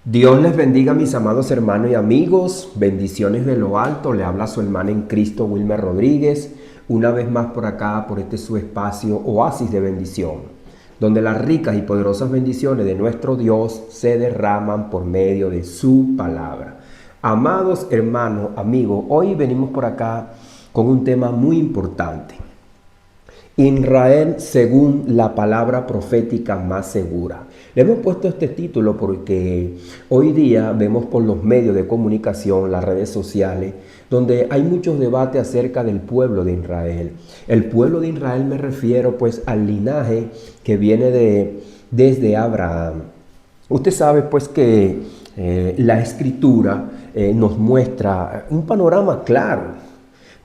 Dios les bendiga, mis amados hermanos y amigos. Bendiciones de lo alto. Le habla su hermana en Cristo, Wilmer Rodríguez. Una vez más por acá, por este su espacio, Oasis de Bendición, donde las ricas y poderosas bendiciones de nuestro Dios se derraman por medio de su palabra. Amados hermanos, amigos, hoy venimos por acá con un tema muy importante. Israel según la palabra profética más segura. Le hemos puesto este título porque hoy día vemos por los medios de comunicación, las redes sociales, donde hay muchos debates acerca del pueblo de Israel. El pueblo de Israel me refiero pues al linaje que viene desde Abraham. Usted sabe pues que la escritura nos muestra un panorama claro.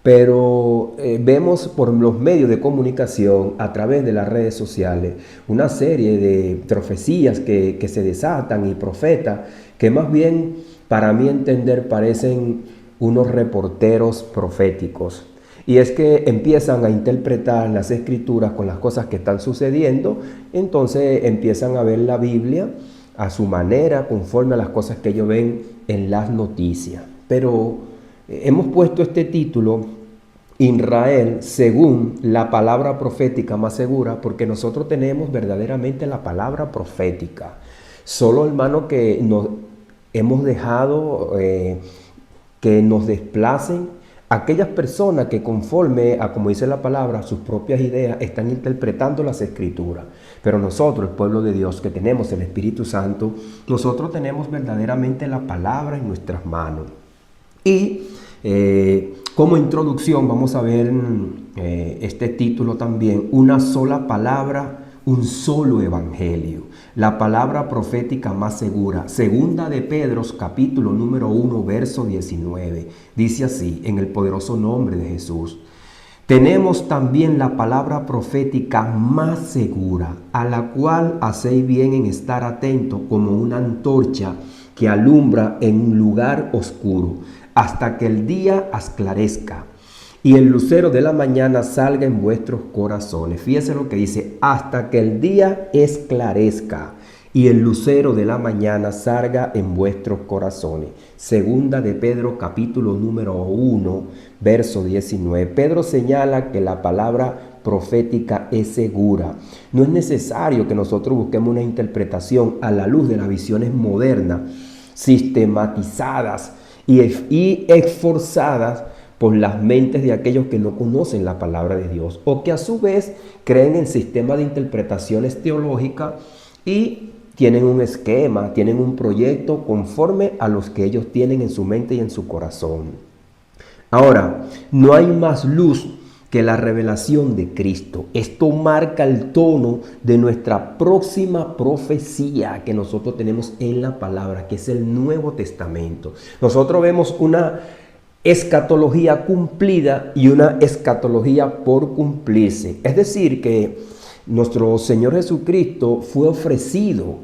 Pero vemos por los medios de comunicación, a través de las redes sociales, una serie de profecías que se desatan y profetas que más bien, para mi entender, parecen unos reporteros proféticos. Y es que empiezan a interpretar las escrituras con las cosas que están sucediendo, entonces empiezan a ver la Biblia a su manera, conforme a las cosas que ellos ven en las noticias. Pero hemos puesto este título, Israel según la palabra profética más segura, porque nosotros tenemos verdaderamente la palabra profética. Solo, hermano, que nos hemos dejado que nos desplacen aquellas personas que, conforme a como dice la palabra, sus propias ideas, están interpretando las escrituras. Pero nosotros, el pueblo de Dios, que tenemos el Espíritu Santo, nosotros tenemos verdaderamente la palabra en nuestras manos. Y como introducción vamos a ver este título también, una sola palabra, un solo evangelio. La palabra profética más segura. Segunda de Pedro, capítulo número 1, verso 19. Dice así, en el poderoso nombre de Jesús. Tenemos también la palabra profética más segura, a la cual hacéis bien en estar atento como una antorcha que alumbra en un lugar oscuro, hasta que el día esclarezca y el lucero de la mañana salga en vuestros corazones. Fíjese lo que dice, hasta que el día esclarezca y el lucero de la mañana salga en vuestros corazones. Segunda de Pedro, capítulo número 1, verso 19. Pedro señala que la palabra profética es segura. No es necesario que nosotros busquemos una interpretación a la luz de las visiones modernas, sistematizadas y esforzadas por las mentes de aquellos que no conocen la palabra de Dios o que a su vez creen en sistemas de interpretaciones teológicas y tienen un esquema, tienen un proyecto conforme a los que ellos tienen en su mente y en su corazón. Ahora, no hay más luz que la revelación de Cristo. Esto marca el tono de nuestra próxima profecía que nosotros tenemos en la palabra, que es el Nuevo Testamento. Nosotros vemos una escatología cumplida y una escatología por cumplirse. Es decir, que nuestro Señor Jesucristo fue ofrecido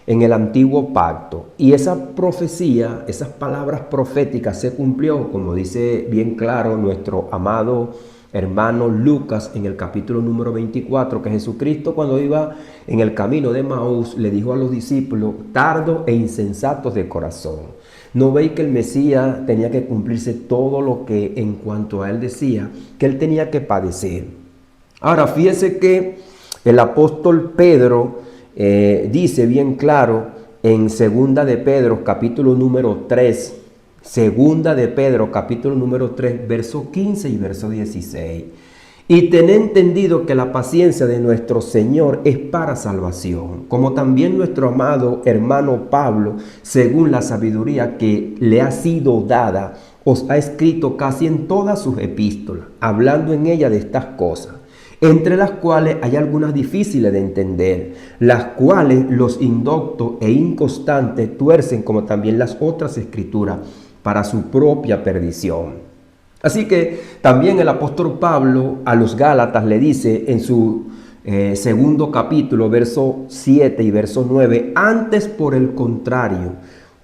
en el antiguo pacto y esa profecía, esas palabras proféticas se cumplió, como dice bien claro nuestro amado hermano Lucas en el capítulo número 24, que Jesucristo, cuando iba en el camino de Maús, le dijo a los discípulos, tardos e insensatos de corazón. ¿No veis que el Mesías tenía que cumplirse todo lo que en cuanto a él decía, que él tenía que padecer? Ahora, fíjese que el apóstol Pedro dice bien claro en Segunda de Pedro, capítulo número 3, Segunda de Pedro, capítulo número 3, verso 15 y verso 16. Y tened entendido que la paciencia de nuestro Señor es para salvación, como también nuestro amado hermano Pablo, según la sabiduría que le ha sido dada, os ha escrito casi en todas sus epístolas, hablando en ella de estas cosas, entre las cuales hay algunas difíciles de entender, las cuales los indoctos e inconstantes tuercen, como también las otras escrituras, para su propia perdición. Así que también el apóstol Pablo a los Gálatas le dice en su segundo capítulo, verso 7 y verso 9, antes por el contrario,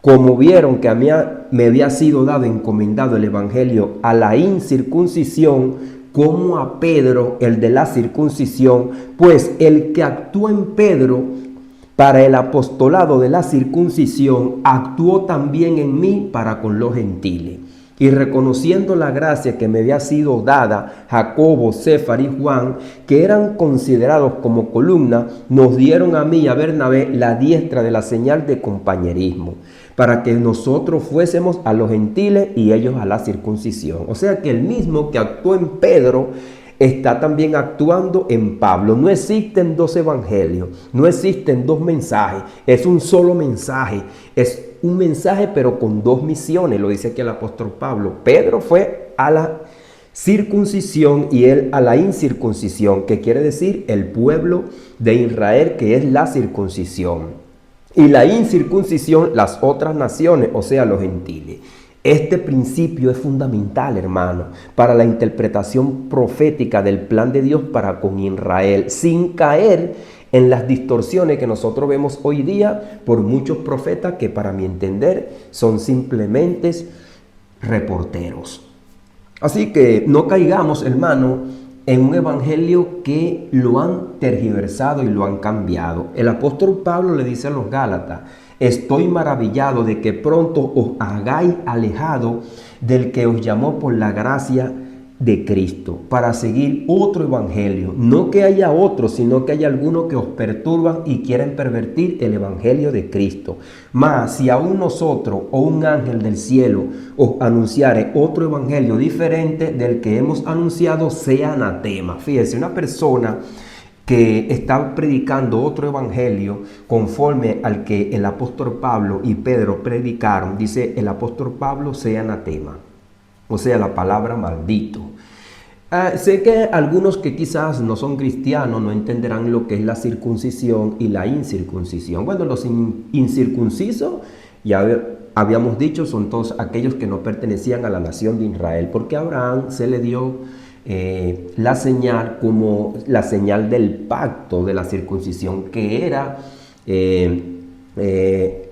como vieron que a mí me había sido dado, encomendado el evangelio a la incircuncisión, como a Pedro el de la circuncisión, pues el que actúa en Pedro para el apostolado de la circuncisión, actuó también en mí para con los gentiles. Y reconociendo la gracia que me había sido dada, Jacobo, Cefar y Juan, que eran considerados como columna, nos dieron a mí y a Bernabé la diestra de la señal de compañerismo, para que nosotros fuésemos a los gentiles y ellos a la circuncisión. O sea que el mismo que actuó en Pedro está también actuando en Pablo. No existen dos evangelios, no existen dos mensajes, es un solo mensaje, es un mensaje pero con dos misiones, lo dice aquí el apóstol Pablo. Pedro fue a la circuncisión y él a la incircuncisión, que quiere decir el pueblo de Israel, que es la circuncisión, y la incircuncisión las otras naciones, o sea, los gentiles. Este principio es fundamental, hermano, para la interpretación profética del plan de Dios para con Israel, sin caer en las distorsiones que nosotros vemos hoy día por muchos profetas que, para mi entender, son simplemente reporteros. Así que no caigamos, hermano, en un evangelio que lo han tergiversado y lo han cambiado. El apóstol Pablo le dice a los Gálatas: estoy maravillado de que pronto os hagáis alejado del que os llamó por la gracia de Cristo para seguir otro evangelio. No que haya otro, sino que hay algunos que os perturban y quieren pervertir el evangelio de Cristo. Mas si aún nosotros o un ángel del cielo os anunciare otro evangelio diferente del que hemos anunciado, sea anatema. Fíjese, una persona que está predicando otro evangelio conforme al que el apóstol Pablo y Pedro predicaron, dice el apóstol Pablo, sea anatema, o sea, la palabra maldito. Sé que algunos que quizás no son cristianos no entenderán lo que es la circuncisión y la incircuncisión. Bueno, los incircuncisos, ya habíamos dicho, son todos aquellos que no pertenecían a la nación de Israel, porque a Abraham se le dio la señal como la señal del pacto de la circuncisión, que era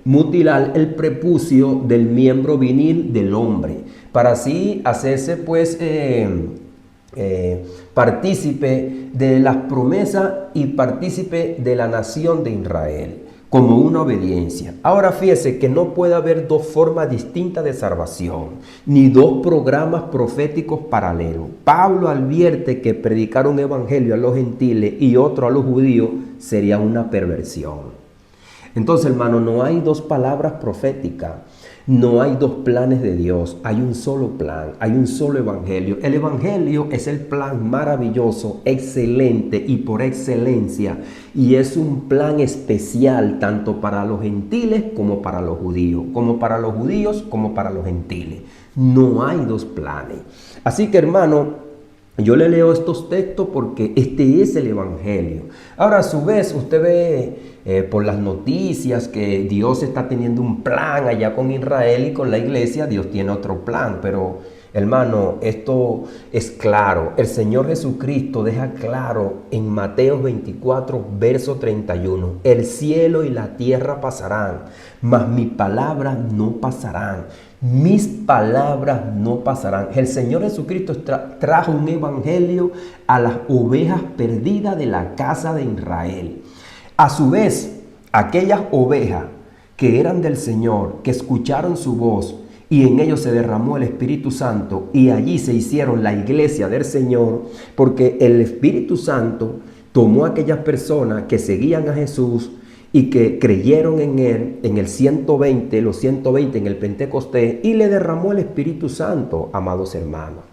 mutilar el prepucio del miembro viril del hombre, para así hacerse pues partícipe de las promesas y partícipe de la nación de Israel, como una obediencia. Ahora fíjese que no puede haber dos formas distintas de salvación, ni dos programas proféticos paralelos. Pablo advierte que predicar un evangelio a los gentiles y otro a los judíos sería una perversión. Entonces, hermano, no hay dos palabras proféticas, no hay dos planes de Dios, hay un solo plan, hay un solo evangelio. El evangelio es el plan maravilloso, excelente y por excelencia, y es un plan especial tanto para los gentiles como para los judíos, como para los judíos como para los gentiles. No hay dos planes. Así que, hermano, yo le leo estos textos porque este es el evangelio. Ahora, a su vez, usted ve por las noticias que Dios está teniendo un plan allá con Israel y con la iglesia. Dios tiene otro plan, pero hermano, esto es claro. El Señor Jesucristo deja claro en Mateo 24, verso 31. El cielo y la tierra pasarán, mas mis palabras no pasarán. Mis palabras no pasarán. El Señor Jesucristo trajo un evangelio a las ovejas perdidas de la casa de Israel. A su vez, aquellas ovejas que eran del Señor, que escucharon su voz y en ellos se derramó el Espíritu Santo y allí se hicieron la iglesia del Señor, porque el Espíritu Santo tomó a aquellas personas que seguían a Jesús y que creyeron en Él, en el 120, los 120 en el Pentecostés, y le derramó el Espíritu Santo, amados hermanos.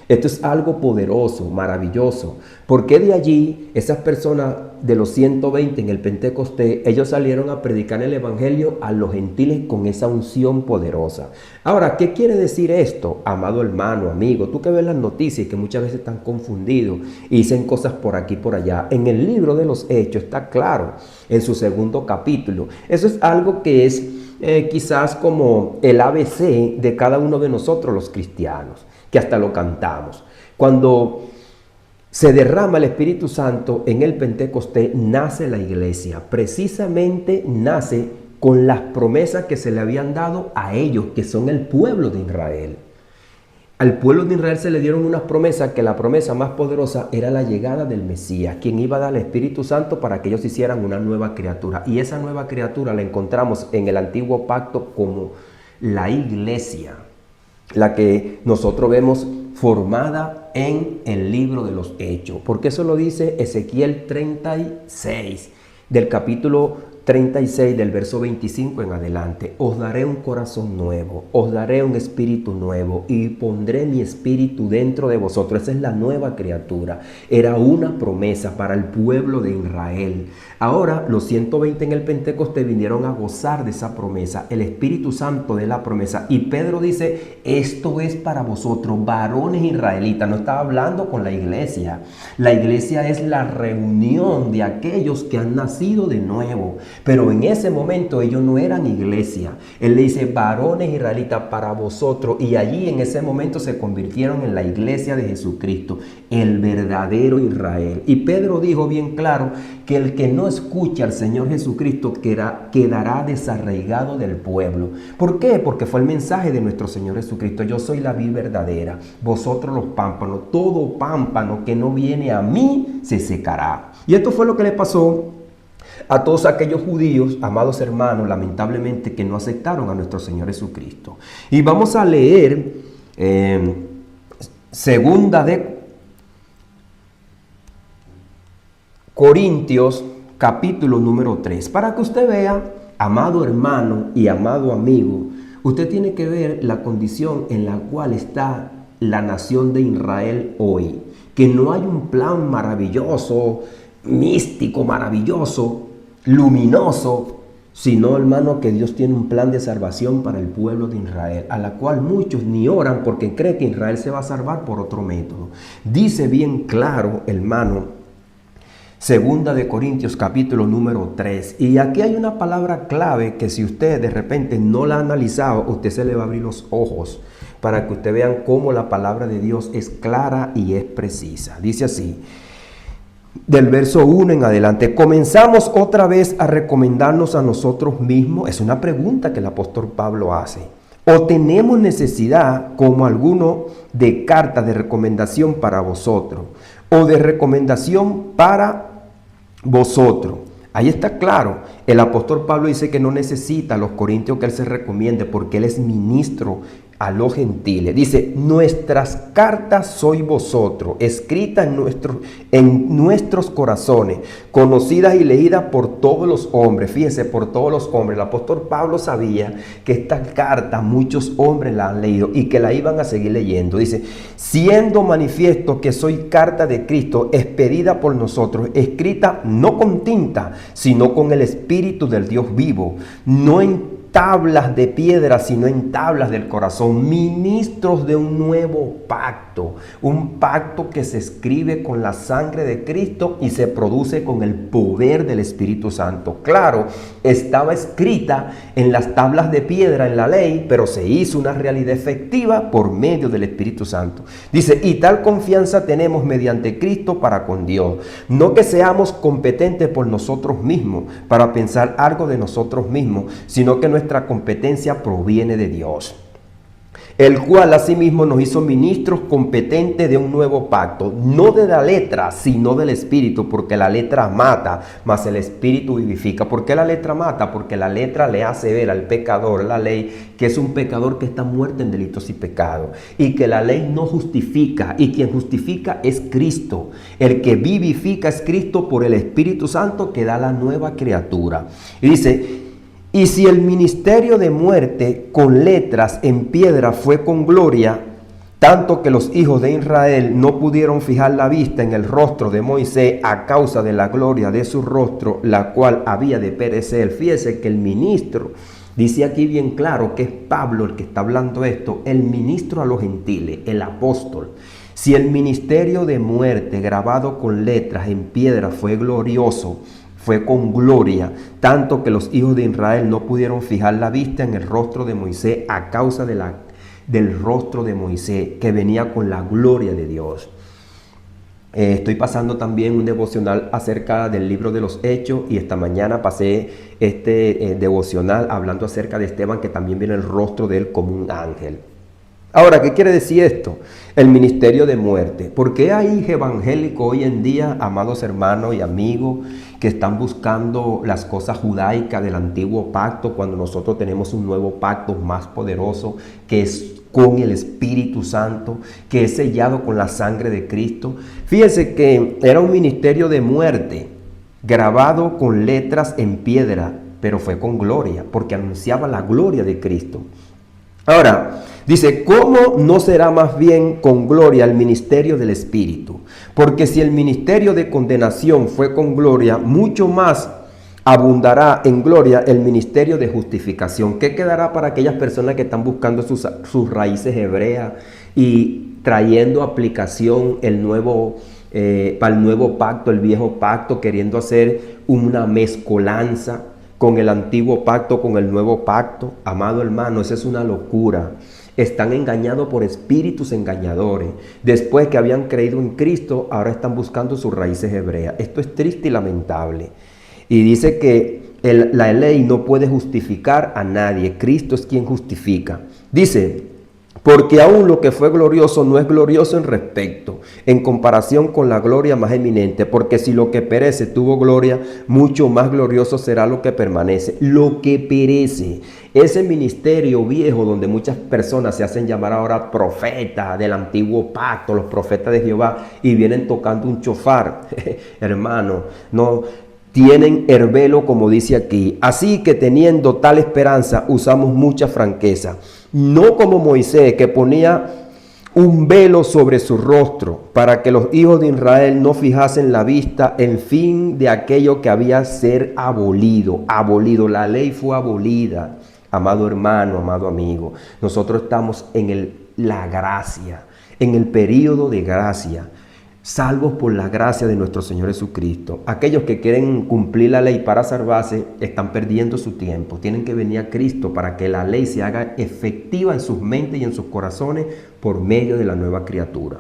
Esto es algo poderoso, maravilloso, porque de allí, esas personas de los 120 en el Pentecostés, ellos salieron a predicar el evangelio a los gentiles con esa unción poderosa. Ahora, ¿qué quiere decir esto, amado hermano, amigo? Tú que ves las noticias y que muchas veces están confundidos y dicen cosas por aquí y por allá. En el libro de los Hechos está claro, en su segundo capítulo. Eso es algo que es quizás como el ABC de cada uno de nosotros los cristianos, que hasta lo cantamos. Cuando se derrama el Espíritu Santo en el Pentecostés, nace la iglesia. Precisamente nace con las promesas que se le habían dado a ellos, que son el pueblo de Israel. Al pueblo de Israel se le dieron unas promesas, que la promesa más poderosa era la llegada del Mesías, quien iba a dar el Espíritu Santo para que ellos hicieran una nueva criatura. Y esa nueva criatura la encontramos en el antiguo pacto como la iglesia, la que nosotros vemos formada en el libro de los Hechos. Porque eso lo dice Ezequiel 36, del capítulo 36 del verso 25 en adelante. Os daré un corazón nuevo, os daré un espíritu nuevo y pondré mi espíritu dentro de vosotros. Esa es la nueva criatura. Era una promesa para el pueblo de Israel. Ahora los 120 en el Pentecostés vinieron a gozar de esa promesa, el Espíritu Santo de la promesa. Y Pedro dice, esto es para vosotros, varones israelitas. No estaba hablando con la iglesia. La iglesia es la reunión de aquellos que han nacido de nuevo. Pero en ese momento ellos no eran iglesia. Él le dice, varones israelitas para vosotros. Y allí en ese momento se convirtieron en la iglesia de Jesucristo, el verdadero Israel. Y Pedro dijo bien claro que el que no escucha al Señor Jesucristo quedará desarraigado del pueblo. ¿Por qué? Porque fue el mensaje de nuestro Señor Jesucristo. Yo soy la vid verdadera, vosotros los pámpanos. Todo pámpano que no viene a mí se secará. Y esto fue lo que le pasó a todos aquellos judíos, amados hermanos, lamentablemente, que no aceptaron a nuestro Señor Jesucristo. Y vamos a leer segunda de Corintios, capítulo número 3. Para que usted vea, amado hermano y amado amigo, usted tiene que ver la condición en la cual está la nación de Israel hoy. Que no hay un plan maravilloso, místico, maravilloso, luminoso, sino, hermano, que Dios tiene un plan de salvación para el pueblo de Israel, a la cual muchos ni oran porque creen que Israel se va a salvar por otro método. Dice bien claro, hermano, segunda de Corintios, capítulo número 3. Y aquí hay una palabra clave que si usted de repente no la ha analizado, usted se le va a abrir los ojos para que usted vean cómo la palabra de Dios es clara y es precisa. Dice así, del verso 1 en adelante, comenzamos otra vez a recomendarnos a nosotros mismos. Es una pregunta que el apóstol Pablo hace. ¿O tenemos necesidad, como alguno, de carta de recomendación para vosotros? ¿O de recomendación para vosotros? Ahí está claro. El apóstol Pablo dice que no necesita a los corintios que él se recomiende porque él es ministro a los gentiles. Dice, nuestras cartas sois vosotros, escritas en nuestros corazones, conocidas y leídas por todos los hombres. Fíjense, por todos los hombres. El apóstol Pablo sabía que esta carta muchos hombres la han leído y que la iban a seguir leyendo. Dice, siendo manifiesto que soy carta de Cristo, expedida por nosotros, escrita no con tinta, sino con el Espíritu del Dios vivo, no en tablas de piedra, sino en tablas del corazón, ministros de un nuevo pacto, un pacto que se escribe con la sangre de Cristo y se produce con el poder del Espíritu Santo. Claro, estaba escrita en las tablas de piedra en la ley, pero se hizo una realidad efectiva por medio del Espíritu Santo. Dice, y tal confianza tenemos mediante Cristo para con Dios, no que seamos competentes por nosotros mismos, para pensar algo de nosotros mismos, sino que nuestra competencia proviene de Dios, el cual asimismo nos hizo ministros competentes de un nuevo pacto, no de la letra, sino del Espíritu, porque la letra mata, mas el Espíritu vivifica. ¿Por qué la letra mata? Porque la letra le hace ver al pecador, la ley, que es un pecador que está muerto en delitos y pecados, y que la ley no justifica, y quien justifica es Cristo. El que vivifica es Cristo por el Espíritu Santo que da la nueva criatura. Y dice, y si el ministerio de muerte con letras en piedra fue con gloria, tanto que los hijos de Israel no pudieron fijar la vista en el rostro de Moisés a causa de la gloria de su rostro, la cual había de perecer. Fíjese que el ministro, dice aquí bien claro que es Pablo el que está hablando esto, el ministro a los gentiles, el apóstol. Si el ministerio de muerte grabado con letras en piedra fue glorioso, fue con gloria, tanto que los hijos de Israel no pudieron fijar la vista en el rostro de Moisés a causa del rostro de Moisés, que venía con la gloria de Dios. Estoy pasando también un devocional acerca del libro de los Hechos, y esta mañana pasé este devocional hablando acerca de Esteban, que también viene el rostro de él como un ángel. Ahora, ¿qué quiere decir esto? El ministerio de muerte. ¿Por qué hay evangélicos hoy en día, amados hermanos y amigos, que están buscando las cosas judaicas del antiguo pacto cuando nosotros tenemos un nuevo pacto más poderoso que es con el Espíritu Santo, que es sellado con la sangre de Cristo? Fíjense que era un ministerio de muerte, grabado con letras en piedra, pero fue con gloria, porque anunciaba la gloria de Cristo. Ahora, dice, ¿cómo no será más bien con gloria el ministerio del Espíritu? Porque si el ministerio de condenación fue con gloria, mucho más abundará en gloria el ministerio de justificación. ¿Qué quedará para aquellas personas que están buscando sus raíces hebreas y trayendo aplicación para el nuevo pacto, el viejo pacto, queriendo hacer una mezcolanza con el antiguo pacto, con el nuevo pacto? Amado hermano, esa es una locura. Están engañados por espíritus engañadores. Después que habían creído en Cristo, ahora están buscando sus raíces hebreas. Esto es triste y lamentable. Y dice que la ley no puede justificar a nadie. Cristo es quien justifica. Dice, porque aún lo que fue glorioso no es glorioso en comparación con la gloria más eminente, porque si lo que perece tuvo gloria, mucho más glorioso será lo que permanece. Lo que perece, ese ministerio viejo donde muchas personas se hacen llamar ahora profetas del antiguo pacto, los profetas de Jehová, y vienen tocando un chofar, hermano, no tienen el velo, como dice aquí. Así que teniendo tal esperanza, usamos mucha franqueza. No como Moisés, que ponía un velo sobre su rostro, para que los hijos de Israel no fijasen la vista en fin de aquello que había de ser abolido. Abolido, la ley fue abolida. Amado hermano, amado amigo, nosotros estamos en la gracia, en el período de gracia, salvos por la gracia de nuestro Señor Jesucristo. Aquellos que quieren cumplir la ley para salvarse están perdiendo su tiempo. Tienen que venir a Cristo para que la ley se haga efectiva en sus mentes y en sus corazones por medio de la nueva criatura.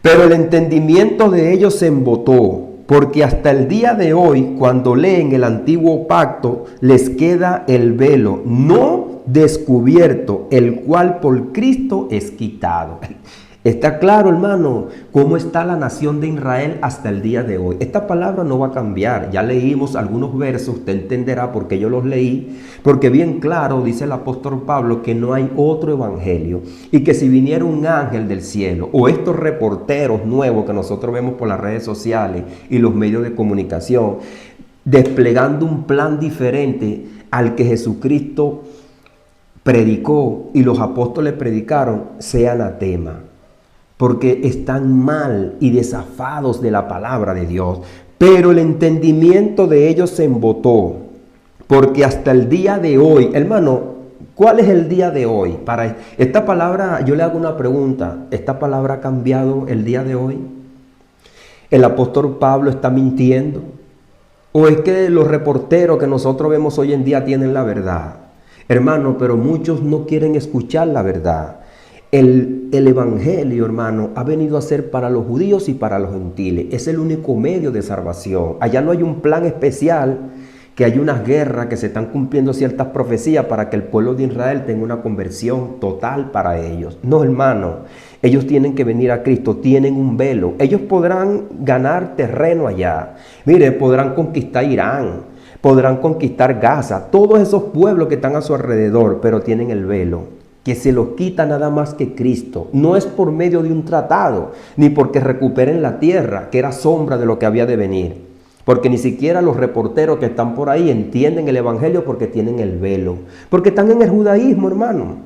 Pero el entendimiento de ellos se embotó, porque hasta el día de hoy, cuando leen el antiguo pacto, les queda el velo no descubierto, el cual por Cristo es quitado. Está claro, hermano, cómo está la nación de Israel hasta el día de hoy. Esta palabra no va a cambiar. Ya leímos algunos versos, usted entenderá por qué yo los leí, porque bien claro dice el apóstol Pablo que no hay otro evangelio y que si viniera un ángel del cielo o estos reporteros nuevos que nosotros vemos por las redes sociales y los medios de comunicación, desplegando un plan diferente al que Jesucristo predicó y los apóstoles predicaron, sea anatema. Porque están mal y desafados de la palabra de Dios. Pero el entendimiento de ellos se embotó, porque hasta el día de hoy, hermano, ¿cuál es el día de hoy? Para esta palabra, yo le hago una pregunta, ¿esta palabra ha cambiado el día de hoy? ¿El apóstol Pablo está mintiendo? ¿O es que los reporteros que nosotros vemos hoy en día tienen la verdad? Hermano, pero muchos no quieren escuchar la verdad. El evangelio, hermano, ha venido a ser para los judíos y para los gentiles. Es el único medio de salvación. Allá no hay un plan especial, que hay unas guerras, que se están cumpliendo ciertas profecías para que el pueblo de Israel tenga una conversión total para ellos. No, hermano, ellos tienen que venir a Cristo, tienen un velo. Ellos podrán ganar terreno allá. Mire, podrán conquistar Irán, podrán conquistar Gaza, todos esos pueblos que están a su alrededor, pero tienen el velo que se lo quita nada más que Cristo. No es por medio de un tratado, ni porque recuperen la tierra, que era sombra de lo que había de venir. Porque ni siquiera los reporteros que están por ahí entienden el evangelio porque tienen el velo. Porque están en el judaísmo, hermano.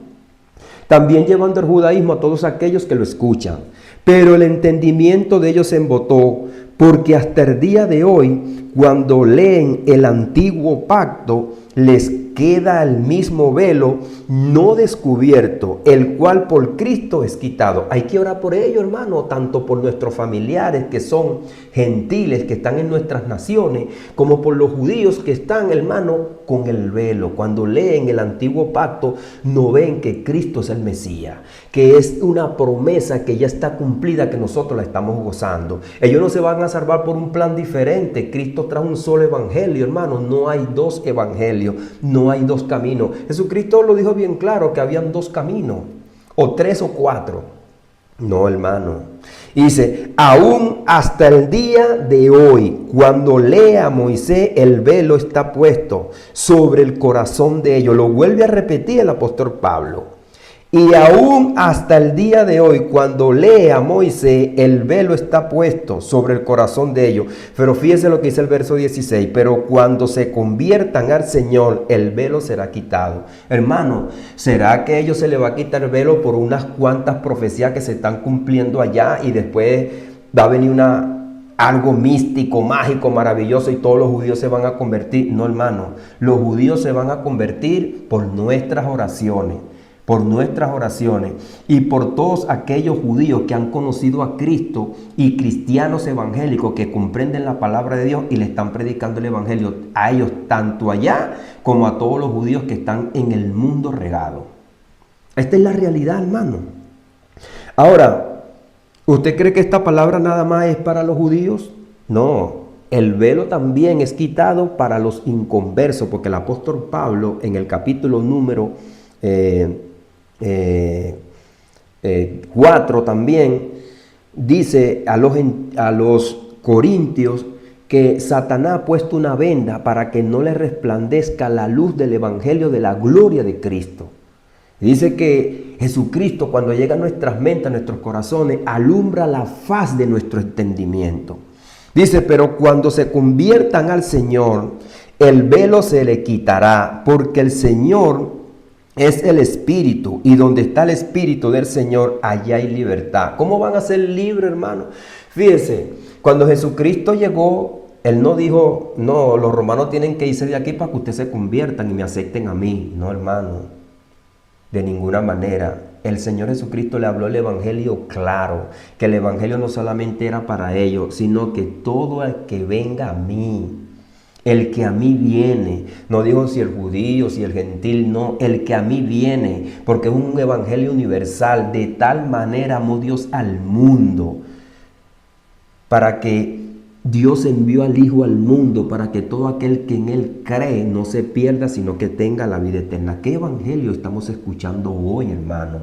También llevando el judaísmo a todos aquellos que lo escuchan. Pero el entendimiento de ellos se embotó, porque hasta el día de hoy, cuando leen el antiguo pacto, les queda el mismo velo no descubierto, el cual por Cristo es quitado. Hay que orar por ello, hermano, tanto por nuestros familiares que son gentiles, que están en nuestras naciones, como por los judíos que están, hermano, con el velo. Cuando leen el antiguo pacto, no ven que Cristo es el Mesías, que es una promesa que ya está cumplida, que nosotros la estamos gozando. Ellos no se van a salvar por un plan diferente. Cristo trae un solo evangelio, hermano. No hay dos evangelios, no hay dos caminos. Jesucristo lo dijo bien claro, que habían dos caminos. o 3 o 4. No, hermano. Y dice, aún hasta el día de hoy, cuando lea a Moisés, el velo está puesto sobre el corazón de ellos. Lo vuelve a repetir el apóstol Pablo. Y aún hasta el día de hoy, cuando lee a Moisés, el velo está puesto sobre el corazón de ellos. Pero fíjese lo que dice el verso 16. Pero cuando se conviertan al Señor, el velo será quitado. Hermano, ¿será que a ellos se les va a quitar el velo por unas cuantas profecías que se están cumpliendo allá y después va a venir algo místico, mágico, maravilloso y todos los judíos se van a convertir? No, hermano. Los judíos se van a convertir por nuestras oraciones. Por nuestras oraciones y por todos aquellos judíos que han conocido a Cristo y cristianos evangélicos que comprenden la palabra de Dios y le están predicando el evangelio a ellos, tanto allá como a todos los judíos que están en el mundo regado. Esta es la realidad, hermano. Ahora, ¿usted cree que esta palabra nada más es para los judíos? No, el velo también es quitado para los inconversos, porque el apóstol Pablo en el capítulo número 4 también dice a los corintios que Satanás ha puesto una venda para que no le resplandezca la luz del evangelio de la gloria de Cristo. Dice que Jesucristo, cuando llega a nuestras mentes, a nuestros corazones, alumbra la faz de nuestro entendimiento. Dice, pero cuando se conviertan al Señor, el velo se le quitará, porque el Señor es el Espíritu, y donde está el Espíritu del Señor, allá hay libertad. ¿Cómo van a ser libres, hermano? Fíjense, cuando Jesucristo llegó, Él no dijo, no, los romanos tienen que irse de aquí para que ustedes se conviertan y me acepten a mí. No, hermano, de ninguna manera. El Señor Jesucristo le habló el evangelio claro, que el evangelio no solamente era para ellos, sino que todo el que venga a mí, el que a mí viene, no digo si el judío, si el gentil, no, el que a mí viene, porque es un evangelio universal. De tal manera amó Dios al mundo, para que Dios envió al Hijo al mundo, para que todo aquel que en Él cree no se pierda, sino que tenga la vida eterna. ¿Qué evangelio estamos escuchando hoy, hermano?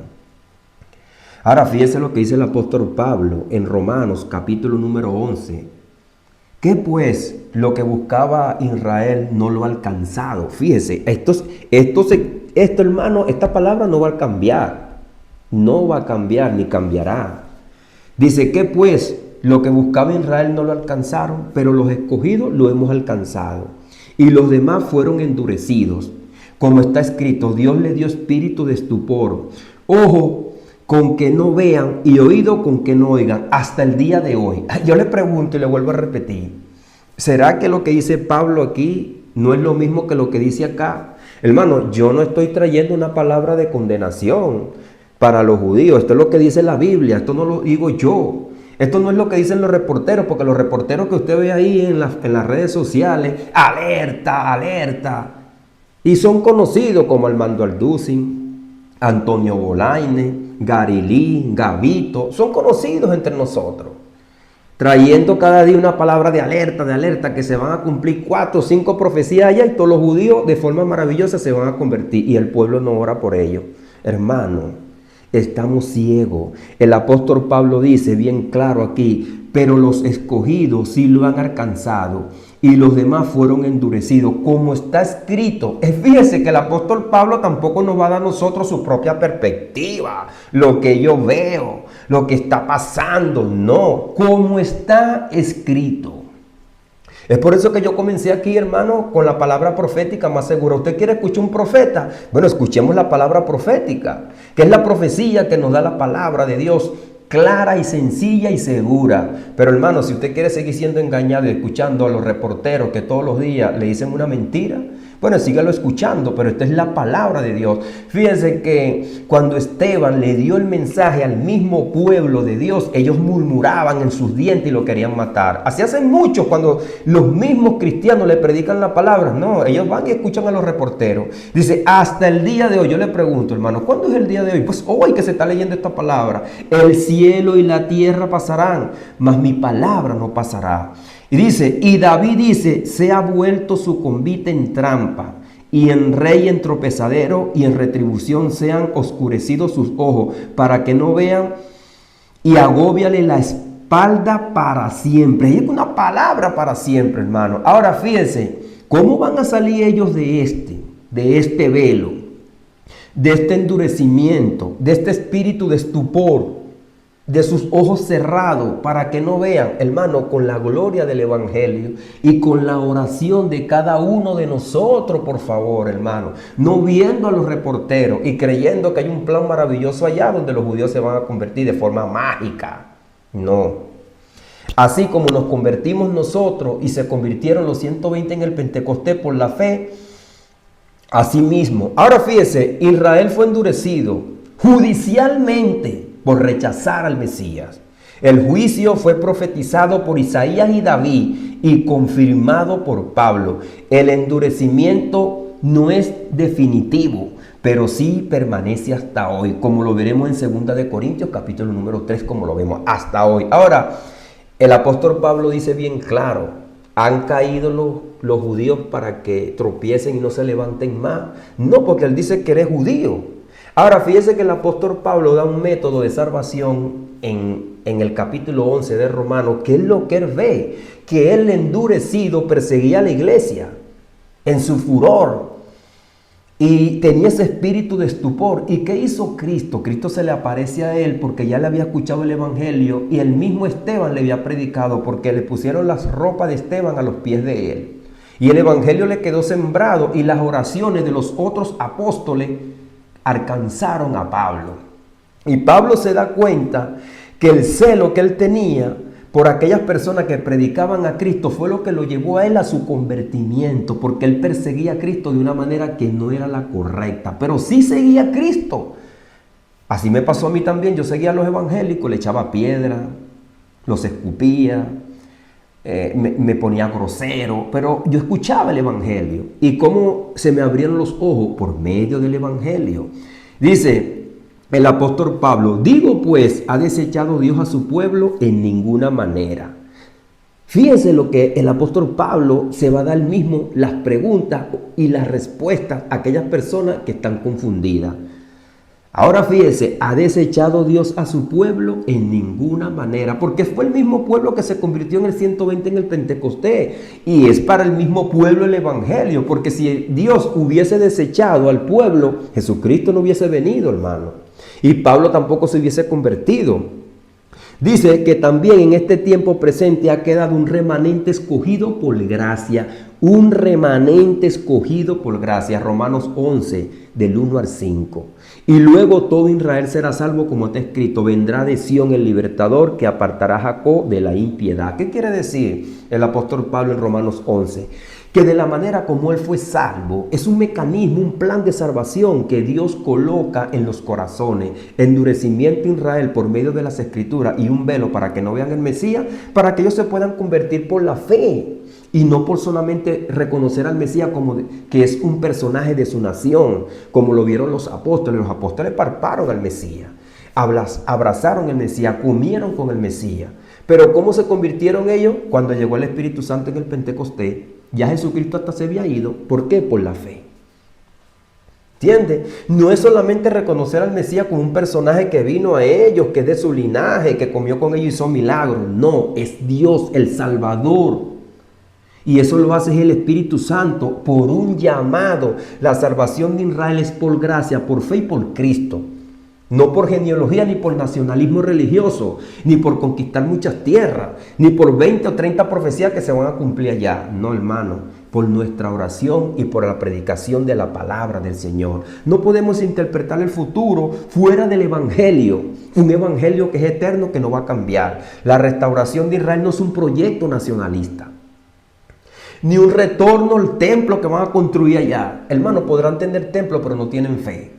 Ahora fíjese lo que dice el apóstol Pablo en Romanos capítulo número 11. ¿Qué pues lo que buscaba Israel no lo ha alcanzado? Fíjese, esto hermano, esta palabra no va a cambiar. No va a cambiar ni cambiará. Dice, ¿qué pues lo que buscaba Israel no lo alcanzaron? Pero los escogidos lo hemos alcanzado. Y los demás fueron endurecidos. Como está escrito, Dios le dio espíritu de estupor, ojo con que no vean y oído con que no oigan, hasta el día de hoy. Yo le pregunto y le vuelvo a repetir, ¿será que lo que dice Pablo aquí no es lo mismo que lo que dice acá? Hermano, yo no estoy trayendo una palabra de condenación para los judíos. Esto es lo que dice la Biblia, esto no lo digo yo. Esto no es lo que dicen los reporteros, porque los reporteros que usted ve ahí en las redes sociales, alerta, alerta, y son conocidos como Armando Alducin, Antonio Bolaine, Garilí, Gavito, son conocidos entre nosotros, trayendo cada día una palabra de alerta, que se van a cumplir 4 o 5 profecías allá y todos los judíos de forma maravillosa se van a convertir y el pueblo no ora por ello. Hermano, estamos ciegos. El apóstol Pablo dice bien claro aquí, pero los escogidos sí lo han alcanzado y los demás fueron endurecidos, como está escrito. Fíjese que el apóstol Pablo tampoco nos va a dar a nosotros su propia perspectiva, lo que yo veo, lo que está pasando. No, como está escrito. Es por eso que yo comencé aquí, hermano, con la palabra profética más segura. ¿Usted quiere escuchar un profeta? Bueno, escuchemos la palabra profética, que es la profecía que nos da la palabra de Dios, clara y sencilla y segura. Pero hermano, si usted quiere seguir siendo engañado y escuchando a los reporteros que todos los días le dicen una mentira, bueno, sígalo escuchando, pero esta es la palabra de Dios. Fíjense que cuando Esteban le dio el mensaje al mismo pueblo de Dios, ellos murmuraban en sus dientes y lo querían matar. Así hacen muchos cuando los mismos cristianos le predican la palabra. No, ellos van y escuchan a los reporteros. Dice, hasta el día de hoy. Yo le pregunto, hermano, ¿cuándo es el día de hoy? Pues hoy que se está leyendo esta palabra. El cielo y la tierra pasarán, mas mi palabra no pasará. Y dice, y David dice, se ha vuelto su convite en trampa y en rey en tropezadero y en retribución sean oscurecidos sus ojos, para que no vean, y agóbiale la espalda para siempre. Y es una palabra para siempre, hermano. Ahora fíjense, ¿cómo van a salir ellos de este velo, de este endurecimiento, de este espíritu de estupor, de sus ojos cerrados para que no vean? Hermano, con la gloria del evangelio y con la oración de cada uno de nosotros, por favor, hermano. No viendo a los reporteros y creyendo que hay un plan maravilloso allá donde los judíos se van a convertir de forma mágica. No. Así como nos convertimos nosotros y se convirtieron los 120 en el Pentecostés por la fe, así mismo. Ahora fíjese, Israel fue endurecido judicialmente por rechazar al Mesías. El juicio fue profetizado por Isaías y David y confirmado por Pablo. El endurecimiento no es definitivo, pero sí permanece hasta hoy, como lo veremos en 2 de Corintios, capítulo número 3, como lo vemos hasta hoy. Ahora, el apóstol Pablo dice bien claro, han caído los judíos para que tropiecen y no se levanten más. No, porque él dice que eres judío. Ahora, fíjese que el apóstol Pablo da un método de salvación en el capítulo 11 de Romanos, que es lo que él ve, que él endurecido perseguía a la iglesia en su furor y tenía ese espíritu de estupor. ¿Y qué hizo Cristo? Cristo se le aparece a él porque ya le había escuchado el evangelio y el mismo Esteban le había predicado, porque le pusieron las ropas de Esteban a los pies de él. Y el evangelio le quedó sembrado y las oraciones de los otros apóstoles alcanzaron a Pablo. Y Pablo se da cuenta que el celo que él tenía por aquellas personas que predicaban a Cristo fue lo que lo llevó a él a su convertimiento, porque él perseguía a Cristo de una manera que no era la correcta, pero sí seguía a Cristo. Así me pasó a mí también. Yo seguía a los evangélicos, le echaba piedra, los escupía, me ponía grosero, pero yo escuchaba el evangelio. ¿Y cómo se me abrieron los ojos? Por medio del evangelio. Dice el apóstol Pablo: digo pues, ¿ha desechado Dios a su pueblo? En ninguna manera. Fíjense lo que el apóstol Pablo se va a dar mismo las preguntas y las respuestas a aquellas personas que están confundidas. Ahora fíjense, ¿ha desechado Dios a su pueblo? En ninguna manera, porque fue el mismo pueblo que se convirtió en el 120 en el Pentecostés, y es para el mismo pueblo el evangelio, porque si Dios hubiese desechado al pueblo, Jesucristo no hubiese venido, hermano, y Pablo tampoco se hubiese convertido. Dice que también en este tiempo presente ha quedado un remanente escogido por gracia. Un remanente escogido por gracia. Romanos 11, del 1 al 5. Y luego todo Israel será salvo, como está escrito: vendrá de Sión el libertador que apartará a Jacob de la impiedad. ¿Qué quiere decir el apóstol Pablo en Romanos 11? Que de la manera como él fue salvo, es un mecanismo, un plan de salvación que Dios coloca en los corazones. Endurecimiento a Israel por medio de las escrituras y un velo para que no vean el Mesías, para que ellos se puedan convertir por la fe y no por solamente reconocer al Mesías como que es un personaje de su nación, como lo vieron los apóstoles. Los apóstoles palparon al Mesías, abrazaron al Mesías, comieron con el Mesías. Pero ¿cómo se convirtieron ellos? Cuando llegó el Espíritu Santo en el Pentecostés. Ya Jesucristo hasta se había ido. ¿Por qué? Por la fe. ¿Entiendes? No es solamente reconocer al Mesías como un personaje que vino a ellos, que es de su linaje, que comió con ellos y hizo milagros. No, es Dios, el Salvador. Y eso lo hace el Espíritu Santo por un llamado. La salvación de Israel es por gracia, por fe y por Cristo. No por genealogía, ni por nacionalismo religioso, ni por conquistar muchas tierras, ni por 20 o 30 profecías que se van a cumplir allá. No, hermano, por nuestra oración y por la predicación de la palabra del Señor. No podemos interpretar el futuro fuera del evangelio. Un evangelio que es eterno, que no va a cambiar. La restauración de Israel no es un proyecto nacionalista, ni un retorno al templo que van a construir allá. Hermano, podrán tener templo, pero no tienen fe.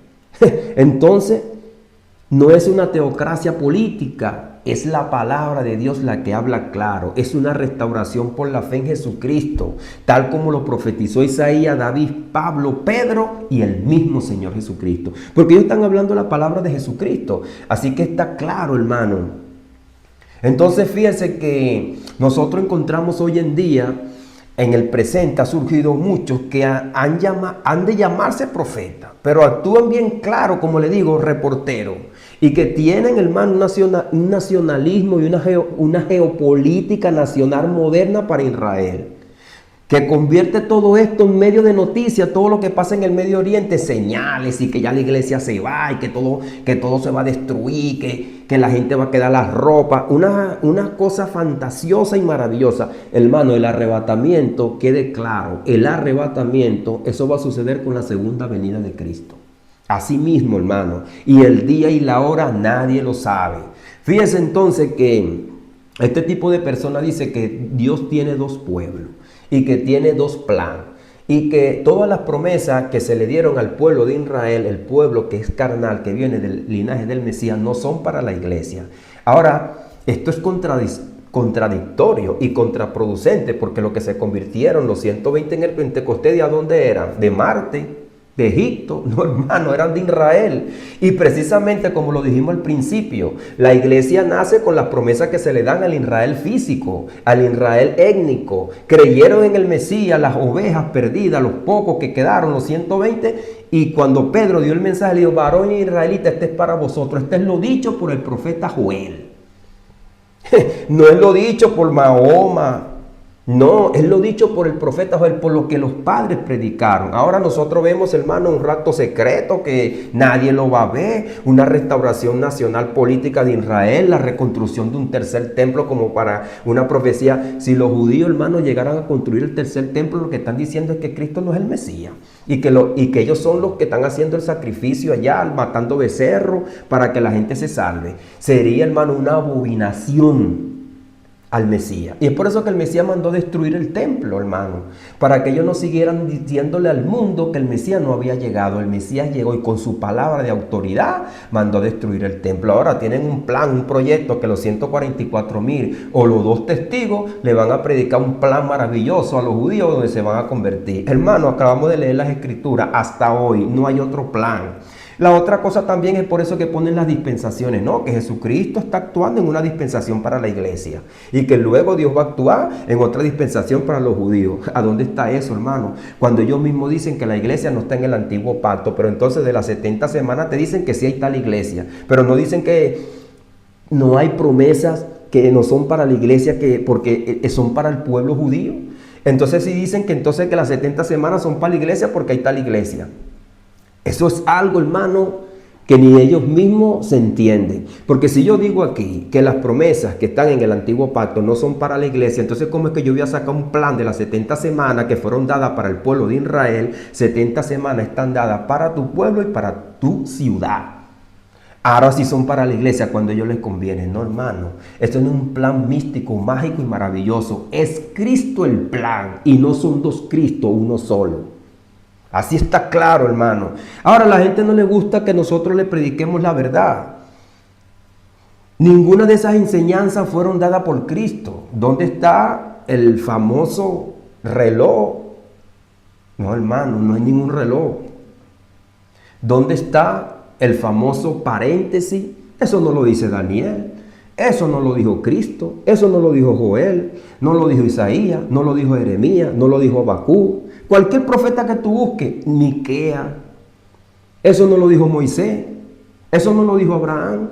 Entonces, no es una teocracia política, es la palabra de Dios la que habla claro. Es una restauración por la fe en Jesucristo, tal como lo profetizó Isaías, David, Pablo, Pedro y el mismo Señor Jesucristo. Porque ellos están hablando la palabra de Jesucristo. Así que está claro, hermano. Entonces fíjense que nosotros encontramos hoy en día en el presente ha surgido muchos que han de llamarse profetas, pero actúan bien claro, como le digo, reporteros, y que tienen, hermano, un nacionalismo y una geopolítica nacional moderna para Israel, que convierte todo esto en medio de noticias, todo lo que pasa en el Medio Oriente, señales, y que ya la iglesia se va, y que todo se va a destruir, que la gente va a quedar las ropas, una cosa fantasiosa y maravillosa. Hermano, el arrebatamiento, quede claro, el arrebatamiento, eso va a suceder con la segunda venida de Cristo. Así mismo, hermano, y el día y la hora nadie lo sabe. Fíjese entonces que este tipo de persona dice que Dios tiene dos pueblos y que tiene dos planes, y que todas las promesas que se le dieron al pueblo de Israel, el pueblo que es carnal, que viene del linaje del Mesías, no son para la iglesia. Ahora, esto es contradictorio y contraproducente, porque lo que se convirtieron los 120 en el Pentecostés, ¿de dónde eran? De Marte, de Egipto. No, hermano, eran de Israel. Y precisamente como lo dijimos al principio, la iglesia nace con las promesas que se le dan al Israel físico, al Israel étnico. Creyeron en el Mesías, las ovejas perdidas, los pocos que quedaron, los 120. Y cuando Pedro dio el mensaje, le dijo: varón israelita, este es para vosotros. Este es lo dicho por el profeta Joel. No es lo dicho por Mahoma. No, es lo dicho por el profeta Joel, por lo que los padres predicaron. Ahora nosotros vemos, hermano, un rapto secreto que nadie lo va a ver, una restauración nacional política de Israel, la reconstrucción de un tercer templo como para una profecía. Si los judíos, hermano, llegaran a construir el tercer templo, lo que están diciendo es que Cristo no es el Mesías y que ellos son los que están haciendo el sacrificio allá, matando becerros para que la gente se salve. Sería, hermano, una abominación al Mesías. Y es por eso que el Mesías mandó destruir el templo, hermano, para que ellos no siguieran diciéndole al mundo que el Mesías no había llegado. El Mesías llegó y con su palabra de autoridad mandó destruir el templo. Ahora tienen un plan, un proyecto que los 144,000 o los 2 testigos le van a predicar un plan maravilloso a los judíos donde se van a convertir. Hermano, acabamos de leer las escrituras, hasta hoy no hay otro plan. La otra cosa también es por eso que ponen las dispensaciones, ¿no? Que Jesucristo está actuando en una dispensación para la iglesia y que luego Dios va a actuar en otra dispensación para los judíos. ¿A dónde está eso, hermano? Cuando ellos mismos dicen que la iglesia no está en el antiguo pacto, pero entonces de las 70 semanas te dicen que sí está la iglesia, pero no dicen que no hay promesas que no son para la iglesia, porque son para el pueblo judío. Entonces sí dicen que entonces que las 70 semanas son para la iglesia porque ahí está la iglesia. Eso es algo, hermano, que ni ellos mismos se entienden. Porque si yo digo aquí que las promesas que están en el antiguo pacto no son para la iglesia, entonces ¿cómo es que yo voy a sacar un plan de las 70 semanas que fueron dadas para el pueblo de Israel? 70 semanas están dadas para tu pueblo y para tu ciudad. Ahora sí son para la iglesia cuando a ellos les conviene. No, hermano, esto no es un plan místico, mágico y maravilloso. Es Cristo el plan y no son dos Cristos, uno solo. Así está claro, hermano. Ahora a la gente no le gusta que nosotros le prediquemos la verdad. Ninguna de esas enseñanzas fueron dadas por Cristo. ¿Dónde está el famoso reloj? No, hermano, no hay ningún reloj. ¿Dónde está el famoso paréntesis? Eso no lo dice Daniel. Eso no lo dijo Cristo. Eso no lo dijo Joel. No lo dijo Isaías. No lo dijo Jeremías. No lo dijo Habacuc. Cualquier profeta que tú busques, Miquea, eso no lo dijo Moisés, eso no lo dijo Abraham.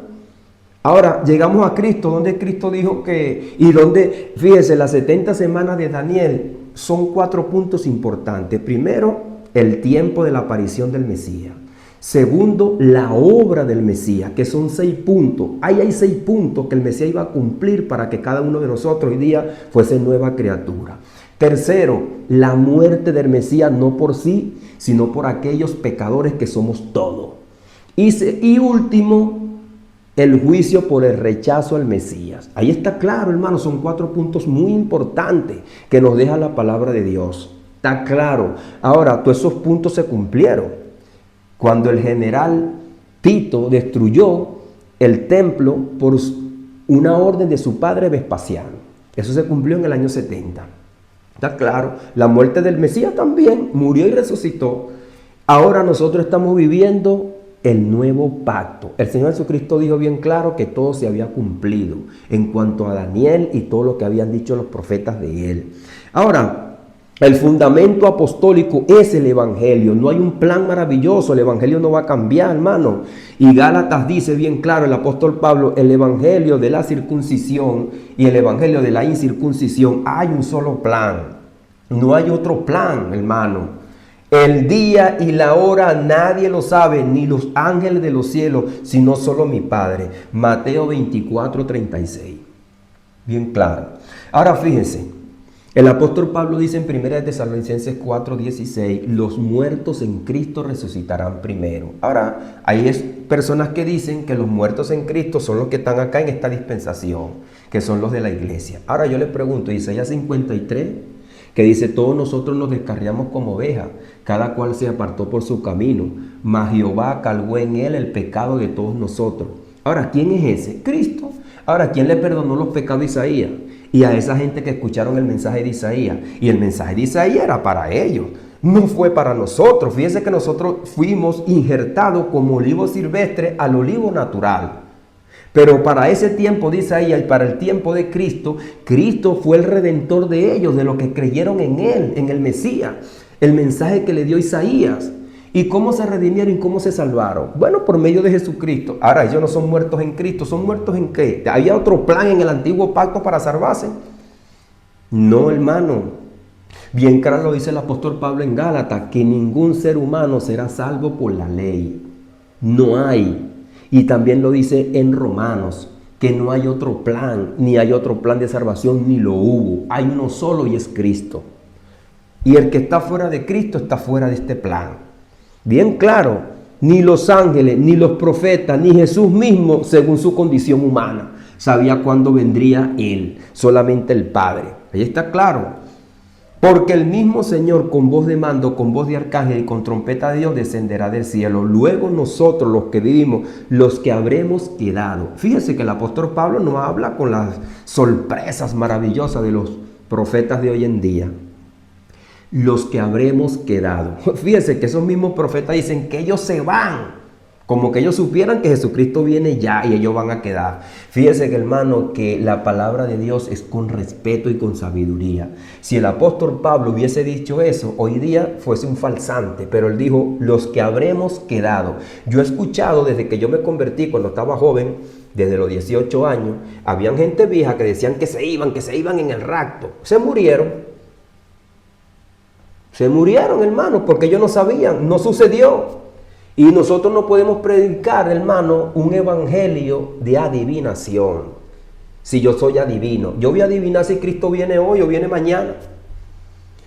Ahora llegamos a Cristo, donde Cristo dijo que, y donde, fíjese, las 70 semanas de Daniel son 4 puntos importantes. Primero, el tiempo de la aparición del Mesías. Segundo, la obra del Mesías, que son 6 puntos. Ahí hay 6 puntos que el Mesías iba a cumplir para que cada uno de nosotros hoy día fuese nueva criatura. Tercero, la muerte del Mesías, no por sí, sino por aquellos pecadores que somos todos. Y último, el juicio por el rechazo al Mesías. Ahí está claro, hermano, son 4 puntos muy importantes que nos deja la palabra de Dios. Está claro. Ahora, todos esos puntos se cumplieron. Cuando el general Tito destruyó el templo por una orden de su padre Vespasiano. Eso se cumplió en el año 70. Está claro, la muerte del Mesías también murió y resucitó. Ahora nosotros estamos viviendo el nuevo pacto. El Señor Jesucristo dijo bien claro que todo se había cumplido en cuanto a Daniel y todo lo que habían dicho los profetas de él. Ahora, El fundamento apostólico es el evangelio. No hay un plan maravilloso. El evangelio no va a cambiar, hermano. Y Gálatas dice bien claro el apóstol Pablo, el evangelio de la circuncisión y el evangelio de la incircuncisión, hay un solo plan. No hay otro plan, hermano. El día y la hora nadie lo sabe, ni los ángeles de los cielos, sino solo mi Padre. Mateo 24:36. Bien claro. Ahora fíjense, el apóstol Pablo dice en 1 Tesalonicenses 4:16, los muertos en Cristo resucitarán primero. Ahora, hay personas que dicen que los muertos en Cristo son los que están acá en esta dispensación, que son los de la iglesia. Ahora yo le pregunto, Isaías 53, que dice, todos nosotros nos descarriamos como ovejas, cada cual se apartó por su camino, mas Jehová cargó en él el pecado de todos nosotros. Ahora, ¿quién es ese? Cristo. Ahora, ¿quién le perdonó los pecados a Isaías? Y a esa gente que escucharon el mensaje de Isaías. Y el mensaje de Isaías era para ellos, no fue para nosotros. Fíjense que nosotros fuimos injertados como olivo silvestre al olivo natural. Pero para ese tiempo de Isaías y para el tiempo de Cristo, Cristo fue el redentor de ellos, de los que creyeron en él, en el Mesías. El mensaje que le dio Isaías. ¿Y cómo se redimieron y cómo se salvaron? Bueno, por medio de Jesucristo. Ahora, ellos no son muertos en Cristo. ¿Son muertos en qué? ¿Había otro plan en el antiguo pacto para salvarse? No, hermano. Bien claro lo dice el apóstol Pablo en Gálatas, que ningún ser humano será salvo por la ley. No hay. Y también lo dice en Romanos, que no hay otro plan, ni hay otro plan de salvación, ni lo hubo. Hay uno solo y es Cristo. Y el que está fuera de Cristo está fuera de este plan. Bien claro, ni los ángeles, ni los profetas, ni Jesús mismo, según su condición humana, sabía cuándo vendría Él, solamente el Padre. Ahí está claro. Porque el mismo Señor con voz de mando, con voz de arcángel y con trompeta de Dios descenderá del cielo. Luego nosotros, los que vivimos, los que habremos quedado. Fíjese que el apóstol Pablo no habla con las sorpresas maravillosas de los profetas de hoy en día. Los que habremos quedado. Fíjense que esos mismos profetas dicen que ellos se van, como que ellos supieran que Jesucristo viene ya y ellos van a quedar. Fíjense que, hermano, que la palabra de Dios es con respeto y con sabiduría. Si el apóstol Pablo hubiese dicho eso, hoy día fuese un falsante, pero él dijo, los que habremos quedado. Yo he escuchado desde que yo me convertí cuando estaba joven, desde los 18 años, habían gente vieja que decían que se iban en el rapto. Se murieron. Se murieron, hermano, porque ellos no sabían, no sucedió. Y nosotros no podemos predicar, hermano, un evangelio de adivinación. Si yo soy adivino, yo voy a adivinar si Cristo viene hoy o viene mañana.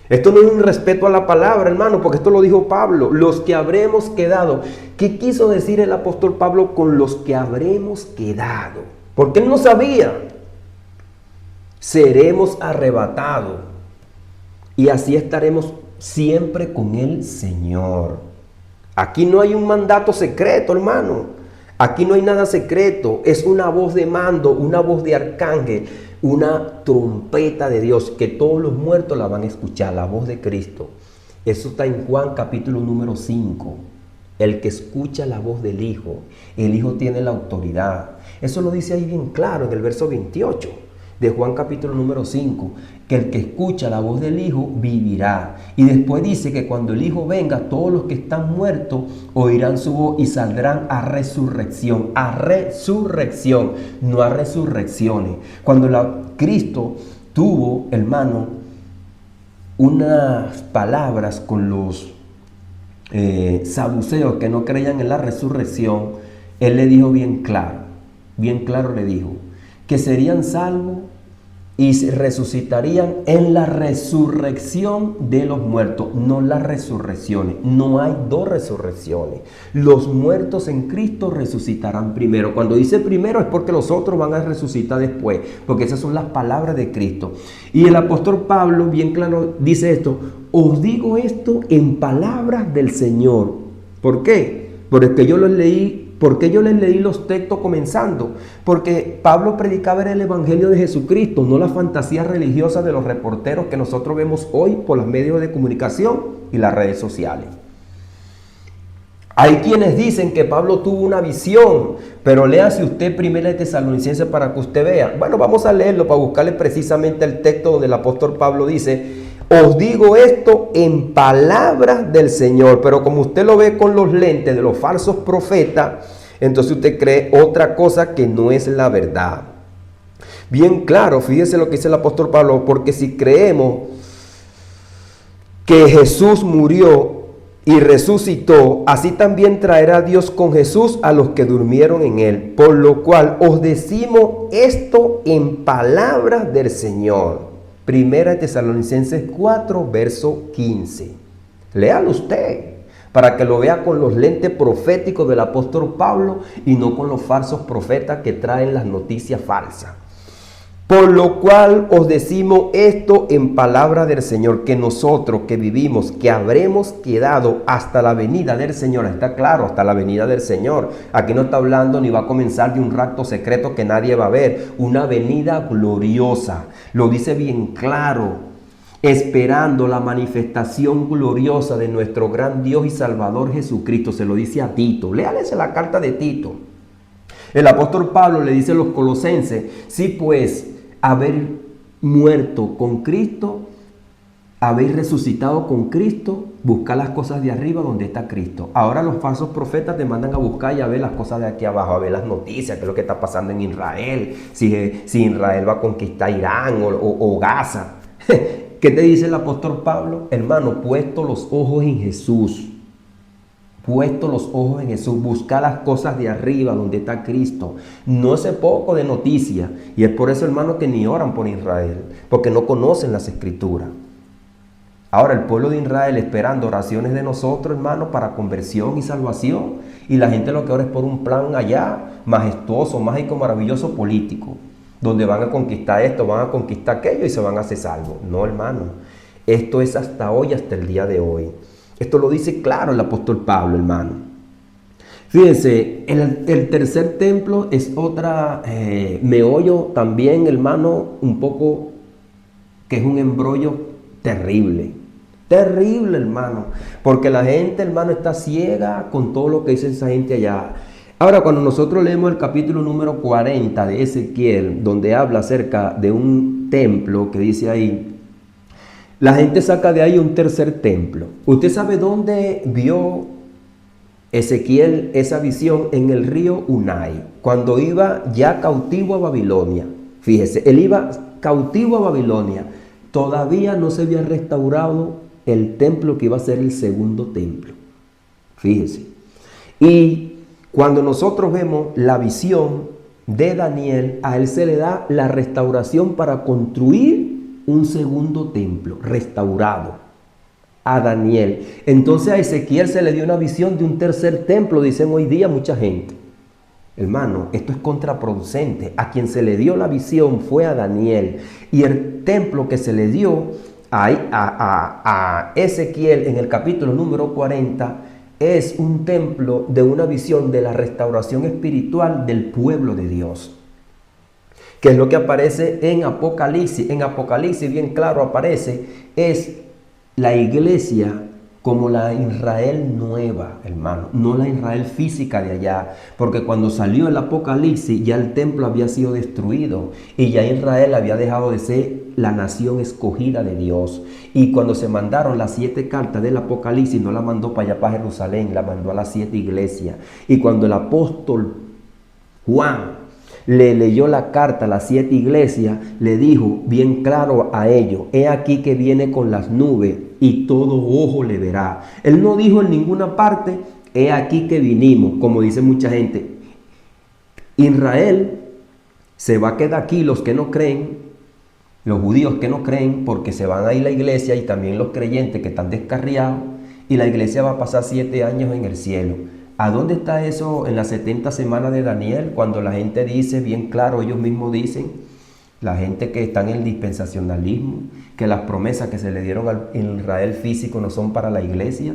Esto no es un respeto a la palabra, hermano, porque esto lo dijo Pablo, los que habremos quedado. ¿Qué quiso decir el apóstol Pablo con los que habremos quedado? Porque él no sabía. Seremos arrebatados y así estaremos siempre con el Señor. Aquí no hay un mandato secreto, hermano. Aquí no hay nada secreto. Es una voz de mando, una voz de arcángel, una trompeta de Dios, que todos los muertos la van a escuchar, la voz de Cristo. Eso está en Juan capítulo número 5. El que escucha la voz del Hijo, el Hijo tiene la autoridad. Eso lo dice ahí bien claro en el verso 28. De Juan capítulo número 5, que el que escucha la voz del Hijo vivirá. Y después dice que cuando el Hijo venga, todos los que están muertos oirán su voz y saldrán a resurrección. A resurrección, no a resurrecciones. Cuando Cristo tuvo, hermano, unas palabras con los saduceos que no creían en la resurrección, Él le dijo bien claro le dijo, que serían salvos y se resucitarían en la resurrección de los muertos, no las resurrecciones. No hay dos resurrecciones. Los muertos en Cristo resucitarán primero. Cuando dice primero es porque los otros van a resucitar después, porque esas son las palabras de Cristo. Y el apóstol Pablo bien claro dice esto, os digo esto en palabras del Señor. ¿Por qué? Porque yo los leí. ¿Por qué yo les leí los textos comenzando? Porque Pablo predicaba el evangelio de Jesucristo, no la fantasía religiosa de los reporteros que nosotros vemos hoy por los medios de comunicación y las redes sociales. Hay quienes dicen que Pablo tuvo una visión, pero léase usted 1 Tesalonicenses para que usted vea. Bueno, vamos a leerlo para buscarle precisamente el texto donde el apóstol Pablo dice, Os digo esto en palabras del Señor. Pero como usted lo ve con los lentes de los falsos profetas, entonces usted cree otra cosa que no es la verdad. Bien claro, fíjese lo que dice el apóstol Pablo, porque si creemos que Jesús murió y resucitó, así también traerá Dios con Jesús a los que durmieron en él. Por lo cual os decimos esto en palabras del Señor. Primera de Tesalonicenses 4, verso 15. Léalo usted, para que lo vea con los lentes proféticos del apóstol Pablo y no con los falsos profetas que traen las noticias falsas. Por lo cual os decimos esto en palabra del Señor, que nosotros que vivimos, que habremos quedado hasta la venida del Señor. Está claro, hasta la venida del Señor. Aquí no está hablando ni va a comenzar de un rapto secreto que nadie va a ver. Una venida gloriosa. Lo dice bien claro. Esperando la manifestación gloriosa de nuestro gran Dios y Salvador Jesucristo. Se lo dice a Tito. Léales la carta de Tito. El apóstol Pablo le dice a los colosenses, sí pues, haber muerto con Cristo, habéis resucitado con Cristo, buscar las cosas de arriba donde está Cristo. Ahora los falsos profetas te mandan a buscar y a ver las cosas de aquí abajo, a ver las noticias, qué es lo que está pasando en Israel, si Israel va a conquistar Irán o Gaza. ¿Qué te dice el apóstol Pablo? Hermano, puesto los ojos en Jesús. Puesto los ojos en Jesús, buscar las cosas de arriba donde está Cristo. No sé poco de noticias. Y es por eso, hermano, que ni oran por Israel, porque no conocen las escrituras. Ahora el pueblo de Israel esperando oraciones de nosotros, hermano, para conversión y salvación. Y la gente lo que ora es por un plan allá, majestuoso, mágico, maravilloso, político. Donde van a conquistar esto, van a conquistar aquello y se van a hacer salvos. No, hermano. Esto es hasta hoy, hasta el día de hoy. Esto lo dice claro el apóstol Pablo, hermano. Fíjense, el tercer templo es otra meollo también, hermano, un poco que es un embrollo terrible. Terrible, hermano. Porque la gente, hermano, está ciega con todo lo que dice esa gente allá. Ahora, cuando nosotros leemos el capítulo número 40 de Ezequiel, donde habla acerca de un templo que dice ahí, la gente saca de ahí un tercer templo. ¿Usted sabe dónde vio Ezequiel esa visión? En el río Unai, cuando iba ya cautivo a Babilonia. Fíjese, él iba cautivo a Babilonia. Todavía no se había restaurado el templo que iba a ser el segundo templo. Fíjese. Y cuando nosotros vemos la visión de Daniel, a él se le da la restauración para construir un segundo templo restaurado a Daniel. Entonces a Ezequiel se le dio una visión de un tercer templo, dicen hoy día mucha gente. Hermano, esto es contraproducente. A quien se le dio la visión fue a Daniel. Y el templo que se le dio a Ezequiel en el capítulo número 40 es un templo de una visión de la restauración espiritual del pueblo de Dios. Que es lo que aparece en Apocalipsis. En Apocalipsis bien claro aparece, es la iglesia como la Israel nueva, hermano, no la Israel física de allá, porque cuando salió el Apocalipsis ya el templo había sido destruido y ya Israel había dejado de ser la nación escogida de Dios. Y cuando se mandaron las 7 cartas del Apocalipsis, no la mandó para allá, para Jerusalén, la mandó a las 7 iglesias. Y cuando el apóstol Juan le leyó la carta a las 7 iglesias, le dijo bien claro a ellos, he aquí que viene con las nubes y todo ojo le verá. Él no dijo en ninguna parte, he aquí que vinimos, como dice mucha gente. Israel se va a quedar aquí, los que no creen, los judíos que no creen, porque se van a ir a la iglesia, y también los creyentes que están descarriados, y la iglesia va a pasar 7 años en el cielo. ¿A dónde está eso en las 70 semanas de Daniel? Cuando la gente dice, bien claro, ellos mismos dicen, la gente que está en el dispensacionalismo, que las promesas que se le dieron al Israel físico no son para la iglesia.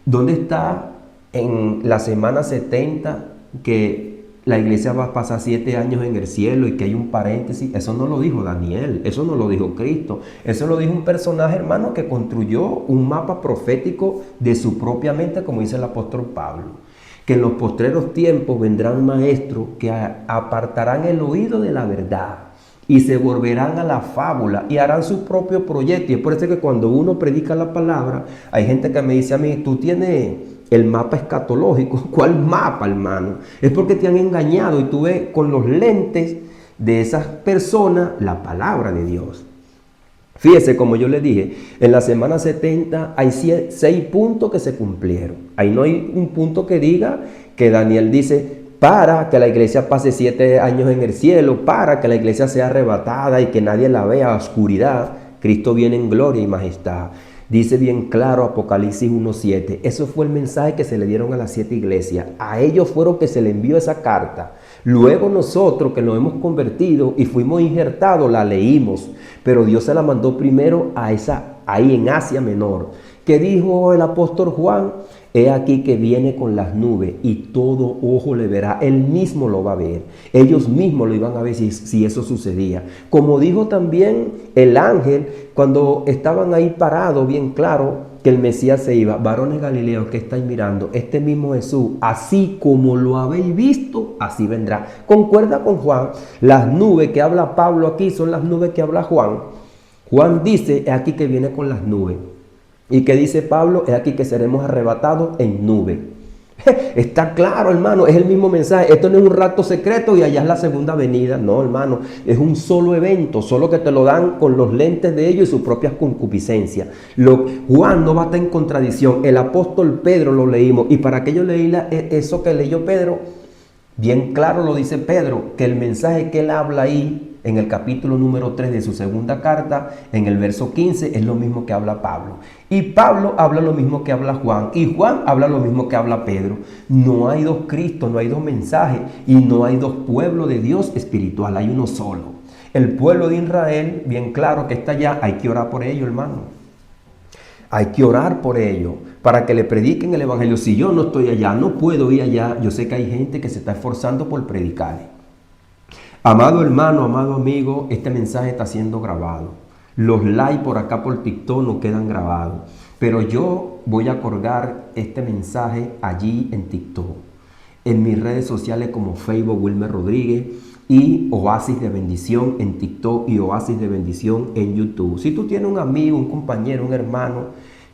¿Dónde está en la semana 70 que la iglesia va a pasar 7 años en el cielo y que hay un paréntesis? Eso no lo dijo Daniel, eso no lo dijo Cristo, eso lo dijo un personaje, hermano, que construyó un mapa profético de su propia mente, como dice el apóstol Pablo. Que en los postreros tiempos vendrán maestros que apartarán el oído de la verdad y se volverán a la fábula y harán su propio proyecto. Y es por eso que cuando uno predica la palabra, hay gente que me dice a mí, tú tienes el mapa escatológico. ¿Cuál mapa, hermano? Es porque te han engañado y tú ves con los lentes de esas personas la palabra de Dios. Fíjese, como yo le dije, en la semana 70 hay 6 puntos que se cumplieron. Ahí no hay un punto que diga que Daniel dice, para que la iglesia pase 7 años en el cielo, para que la iglesia sea arrebatada y que nadie la vea a oscuridad. Cristo viene en gloria y majestad. Dice bien claro Apocalipsis 1:7. Eso fue el mensaje que se le dieron a las 7 iglesias. A ellos fueron que se le envió esa carta. Luego nosotros que nos hemos convertido y fuimos injertados, la leímos. Pero Dios se la mandó primero a ahí en Asia Menor. ¿Qué dijo el apóstol Juan? He aquí que viene con las nubes y todo ojo le verá. Él mismo lo va a ver. Ellos mismos lo iban a ver si eso sucedía. Como dijo también el ángel cuando estaban ahí parados, bien claro, que el Mesías se iba. Varones Galileos, que estáis mirando, este mismo Jesús, así como lo habéis visto, así vendrá. Concuerda con Juan. Las nubes que habla Pablo aquí son las nubes que habla Juan. Juan dice, he aquí que viene con las nubes. ¿Y qué dice Pablo? Es aquí que seremos arrebatados en nube. Está claro, hermano, es el mismo mensaje. Esto no es un rapto secreto y allá es la segunda venida. No, hermano, es un solo evento, solo que te lo dan con los lentes de ellos y sus propias concupiscencias. Juan no va a estar en contradicción. El apóstol Pedro lo leímos. Y para que yo leí eso que leyó Pedro, bien claro lo dice Pedro, que el mensaje que él habla ahí en el capítulo número 3 de su segunda carta, en el verso 15, es lo mismo que habla Pablo. Y Pablo habla lo mismo que habla Juan. Y Juan habla lo mismo que habla Pedro. No hay dos Cristos, no hay dos mensajes y no hay dos pueblos de Dios espiritual, hay uno solo. El pueblo de Israel, bien claro que está allá, hay que orar por ello, hermano. Hay que orar por ellos para que le prediquen el evangelio. Si yo no estoy allá, no puedo ir allá. Yo sé que hay gente que se está esforzando por predicar. Amado hermano, amado amigo, este mensaje está siendo grabado. Los likes por acá por TikTok no quedan grabados. Pero yo voy a colgar este mensaje allí en TikTok. En mis redes sociales como Facebook Wilmer Rodríguez y Oasis de Bendición en TikTok y Oasis de Bendición en YouTube. Si tú tienes un amigo, un compañero, un hermano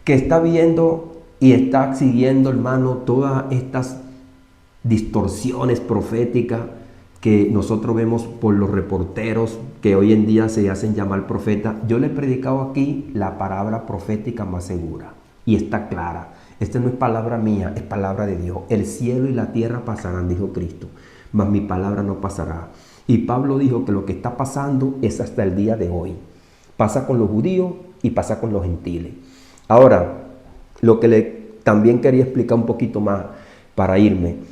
que está viendo y está siguiendo, hermano, todas estas distorsiones proféticas que nosotros vemos por los reporteros que hoy en día se hacen llamar profetas, yo le he predicado aquí la palabra profética más segura y está clara. Esta no es palabra mía, es palabra de Dios. El cielo y la tierra pasarán, dijo Cristo, mas mi palabra no pasará. Y Pablo dijo que lo que está pasando es hasta el día de hoy. Pasa con los judíos y pasa con los gentiles. Ahora, lo que también quería explicar un poquito más para irme.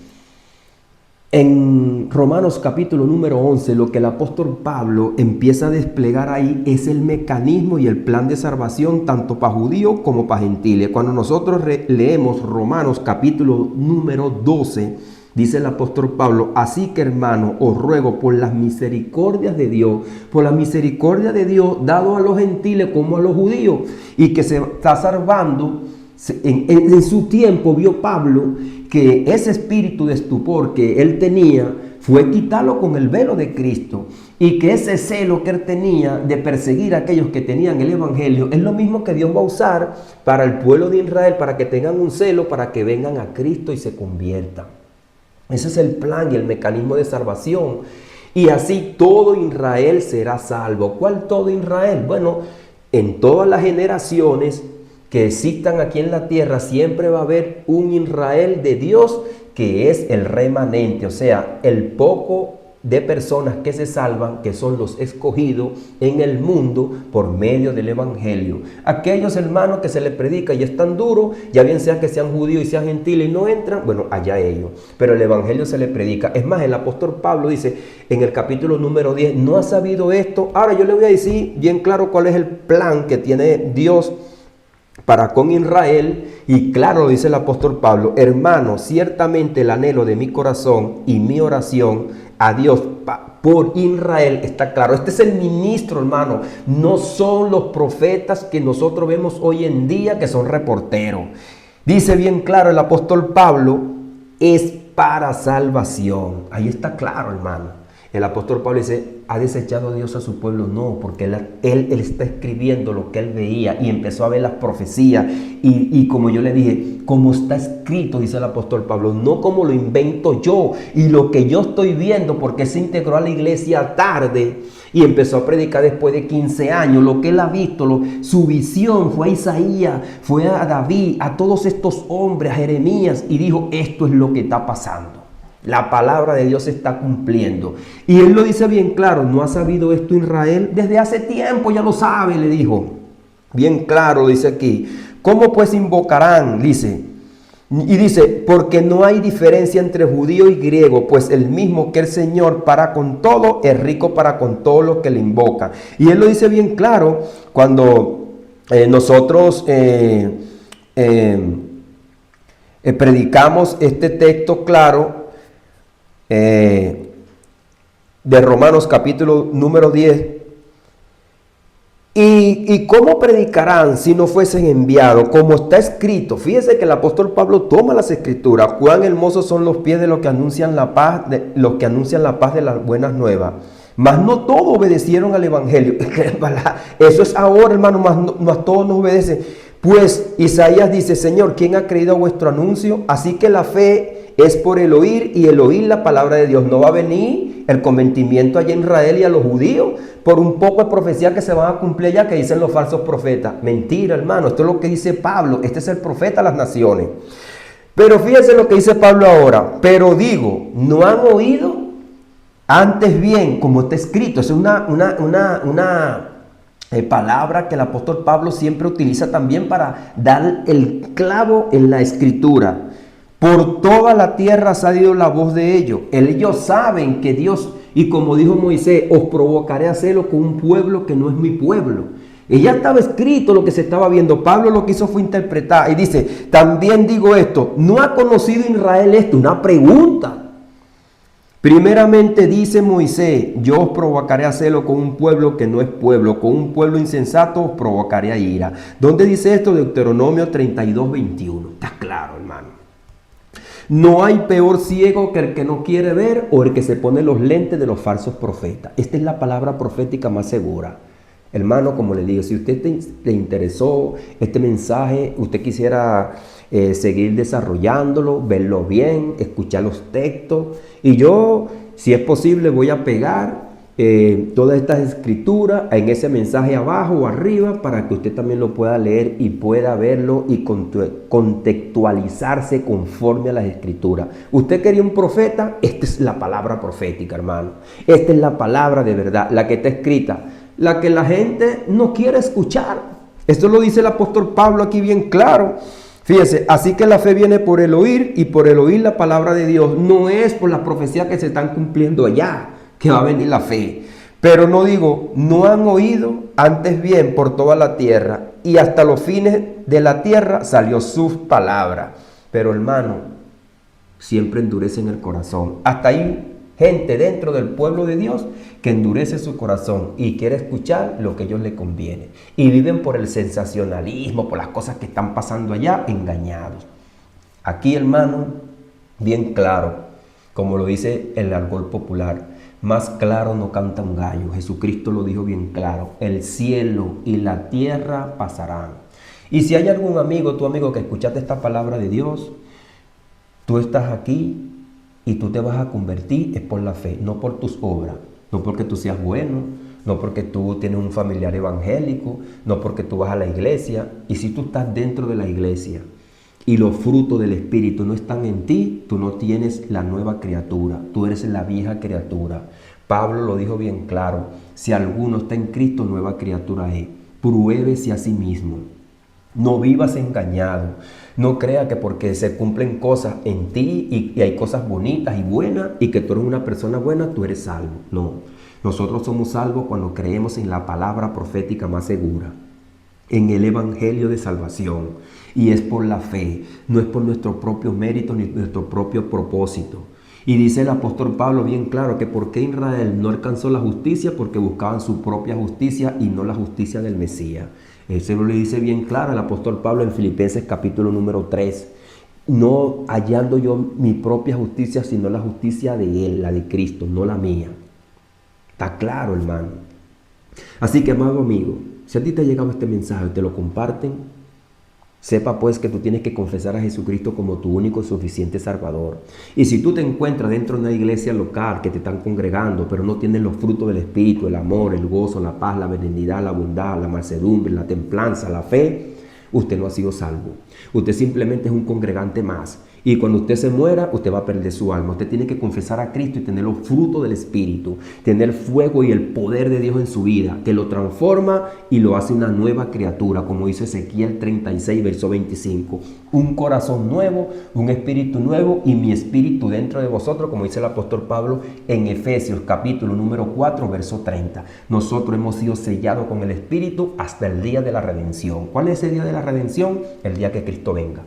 En Romanos capítulo número 11, lo que el apóstol Pablo empieza a desplegar ahí es el mecanismo y el plan de salvación tanto para judíos como para gentiles. Cuando nosotros leemos Romanos capítulo número 12, dice el apóstol Pablo, así que hermano, os ruego por las misericordias de Dios, por la misericordia de Dios dado a los gentiles como a los judíos, y que se está salvando. En su tiempo vio Pablo que ese espíritu de estupor que él tenía fue quitarlo con el velo de Cristo, y que ese celo que él tenía de perseguir a aquellos que tenían el evangelio es lo mismo que Dios va a usar para el pueblo de Israel, para que tengan un celo, para que vengan a Cristo y se conviertan. Ese es el plan y el mecanismo de salvación. Y así todo Israel será salvo. ¿Cuál todo Israel? Bueno, en todas las generaciones que existan aquí en la tierra, siempre va a haber un Israel de Dios que es el remanente, o sea, el poco de personas que se salvan, que son los escogidos en el mundo por medio del evangelio. Aquellos hermanos que se les predica y están duros, ya bien sea que sean judíos y sean gentiles y no entran, bueno, allá ellos, pero el evangelio se les predica. Es más, el apóstol Pablo dice en el capítulo número 10, no ha sabido esto. Ahora yo le voy a decir bien claro cuál es el plan que tiene Dios para con Israel, y claro, dice el apóstol Pablo, hermano, ciertamente el anhelo de mi corazón y mi oración a Dios por Israel está claro. Este es el ministro, hermano, no son los profetas que nosotros vemos hoy en día que son reporteros. Dice bien claro el apóstol Pablo, es para salvación. Ahí está claro, hermano. El apóstol Pablo dice, ¿ha desechado Dios a su pueblo? No, porque él está escribiendo lo que él veía y empezó a ver las profecías. Y como yo le dije, como está escrito, dice el apóstol Pablo, no como lo invento yo y lo que yo estoy viendo, porque se integró a la iglesia tarde y empezó a predicar después de 15 años. Lo que él ha visto, su visión fue a Isaías, fue a David, a todos estos hombres, a Jeremías, y dijo, esto es lo que está pasando. La palabra de Dios se está cumpliendo. Y él lo dice bien claro, ¿no ha sabido esto Israel? Desde hace tiempo ya lo sabe, le dijo. Bien claro, dice aquí. ¿Cómo pues invocarán? Dice. Y dice, porque no hay diferencia entre judío y griego, pues el mismo que el Señor para con todo, es rico para con todo lo que le invoca. Y él lo dice bien claro cuando nosotros predicamos este texto claro de Romanos capítulo número 10. ¿Y cómo predicarán si no fuesen enviados? Como está escrito. Fíjese que el apóstol Pablo toma las escrituras. Cuán hermosos son los pies de los que anuncian la paz, de las buenas nuevas. Mas no todos obedecieron al evangelio. Eso es ahora, hermano, mas todos nos obedecen. Pues Isaías dice, Señor, ¿quién ha creído a vuestro anuncio? Así que la fe es por el oír, y el oír la palabra de Dios. No va a venir el convertimiento allá en Israel y a los judíos por un poco de profecía que se van a cumplir allá, que dicen los falsos profetas. Mentira, hermano, esto es lo que dice Pablo. Este es el profeta a las naciones. Pero fíjense lo que dice Pablo ahora. Pero digo, ¿no han oído? Antes bien, como está escrito, es una palabra que el apóstol Pablo siempre utiliza también para dar el clavo en la escritura. Por toda la tierra ha salido la voz de ellos. Ellos saben que Dios, y como dijo Moisés, os provocaré a hacerlo con un pueblo que no es mi pueblo. Y ya estaba escrito lo que se estaba viendo. Pablo lo que hizo fue interpretar. Y dice, también digo esto, ¿no ha conocido Israel esto? Una pregunta. Primeramente dice Moisés, yo os provocaré a hacerlo con un pueblo que no es pueblo, con un pueblo insensato os provocaré a ira. ¿Dónde dice esto? Deuteronomio 32, 21. Está claro, hermano. No hay peor ciego que el que no quiere ver o el que se pone los lentes de los falsos profetas. Esta es la palabra profética más segura. Hermano, como le digo, si usted te interesó este mensaje, usted quisiera seguir desarrollándolo, verlo bien, escuchar los textos. Y yo, si es posible, voy a pegar todas estas escrituras en ese mensaje abajo o arriba para que usted también lo pueda leer y pueda verlo y contextualizarse conforme a las escrituras. Usted quería un profeta, esta es la palabra profética, hermano. Esta es la palabra de verdad, la que está escrita, la que la gente no quiere escuchar. Esto lo dice el apóstol Pablo aquí bien claro. Fíjese, así que la fe viene por el oír, y por el oír la palabra de Dios. No es por las profecías que se están cumpliendo allá que va a venir la fe. Pero no digo, no han oído, antes bien por toda la tierra, y hasta los fines de la tierra salió sus palabras. Pero hermano, siempre endurecen el corazón. Hasta ahí gente dentro del pueblo de Dios que endurece su corazón y quiere escuchar lo que a ellos les conviene. Y viven por el sensacionalismo, por las cosas que están pasando allá, engañados. Aquí, hermano, bien claro, como lo dice el argot popular, más claro no canta un gallo. Jesucristo lo dijo bien claro, el cielo y la tierra pasarán. Y si hay algún amigo, tu amigo, que escuchaste esta palabra de Dios, tú estás aquí y tú te vas a convertir, es por la fe, no por tus obras, no porque tú seas bueno, no porque tú tienes un familiar evangélico, no porque tú vas a la iglesia. Y si tú estás dentro de la iglesia y los frutos del Espíritu no están en ti, tú no tienes la nueva criatura, tú eres la vieja criatura. Pablo lo dijo bien claro, si alguno está en Cristo, nueva criatura es. Pruébese a sí mismo. No vivas engañado. No crea que porque se cumplen cosas en ti y hay cosas bonitas y buenas y que tú eres una persona buena, tú eres salvo. No, nosotros somos salvos cuando creemos en la palabra profética más segura, en el evangelio de salvación. Y es por la fe, no es por nuestro propio mérito ni nuestro propio propósito. Y dice el apóstol Pablo bien claro que por qué Israel no alcanzó la justicia, porque buscaban su propia justicia y no la justicia del Mesías. Eso lo le dice bien claro el apóstol Pablo en Filipenses capítulo número 3. No hallando yo mi propia justicia, sino la justicia de Él, la de Cristo, no la mía. Está claro, hermano. Así que, amado amigo, si a ti te ha llegado este mensaje y te lo comparten, sepa pues que tú tienes que confesar a Jesucristo como tu único y suficiente Salvador. Y si tú te encuentras dentro de una iglesia local que te están congregando, pero no tienen los frutos del Espíritu, el amor, el gozo, la paz, la benignidad, la bondad, la mansedumbre, la templanza, la fe, usted no ha sido salvo. Usted simplemente es un congregante más. Y cuando usted se muera, usted va a perder su alma. Usted tiene que confesar a Cristo y tener los frutos del Espíritu, tener fuego y el poder de Dios en su vida, que lo transforma y lo hace una nueva criatura, como dice Ezequiel 36, verso 25. Un corazón nuevo, un espíritu nuevo y mi espíritu dentro de vosotros, como dice el apóstol Pablo en Efesios capítulo número 4, verso 30. Nosotros hemos sido sellados con el Espíritu hasta el día de la redención. ¿Cuál es ese día de la redención? El día que Cristo venga.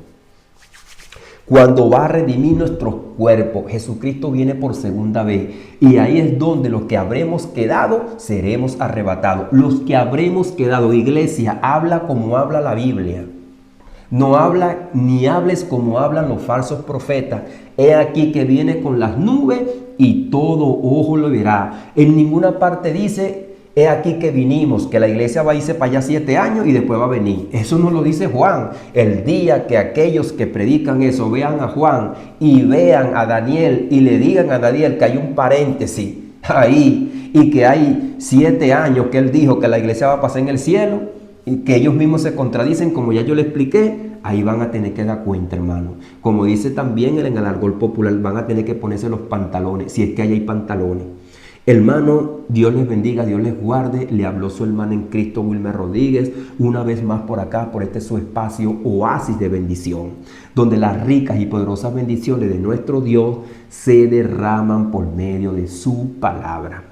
Cuando va a redimir nuestros cuerpos, Jesucristo viene por segunda vez. Y ahí es donde los que habremos quedado, seremos arrebatados. Los que habremos quedado, iglesia, habla como habla la Biblia. No habla ni hables como hablan los falsos profetas. He aquí que viene con las nubes y todo ojo lo verá. En ninguna parte dice, he aquí que vinimos, que la iglesia va a irse para allá 7 años y después va a venir. Eso no lo dice Juan. El día que aquellos que predican eso vean a Juan y vean a Daniel y le digan a Daniel que hay un paréntesis ahí y que hay 7 años que él dijo que la iglesia va a pasar en el cielo y que ellos mismos se contradicen, como ya yo le expliqué, ahí van a tener que dar cuenta, hermano. Como dice también en el argot popular, van a tener que ponerse los pantalones, si es que ahí hay pantalones. Hermano, Dios les bendiga, Dios les guarde. Le habló su hermano en Cristo, Wilmer Rodríguez, una vez más por acá, por este su espacio Oasis de Bendición, donde las ricas y poderosas bendiciones de nuestro Dios se derraman por medio de su palabra.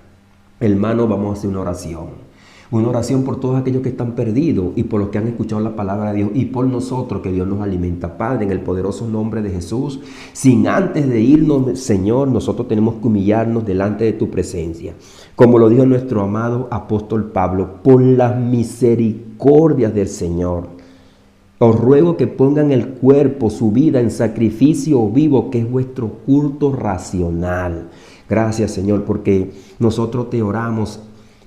Hermano, vamos a hacer una oración. Una oración por todos aquellos que están perdidos y por los que han escuchado la palabra de Dios y por nosotros que Dios nos alimenta. Padre, en el poderoso nombre de Jesús, sin antes de irnos, Señor, nosotros tenemos que humillarnos delante de tu presencia. Como lo dijo nuestro amado apóstol Pablo, por las misericordias del Señor, os ruego que pongan el cuerpo, su vida en sacrificio vivo, que es vuestro culto racional. Gracias, Señor, porque nosotros te oramos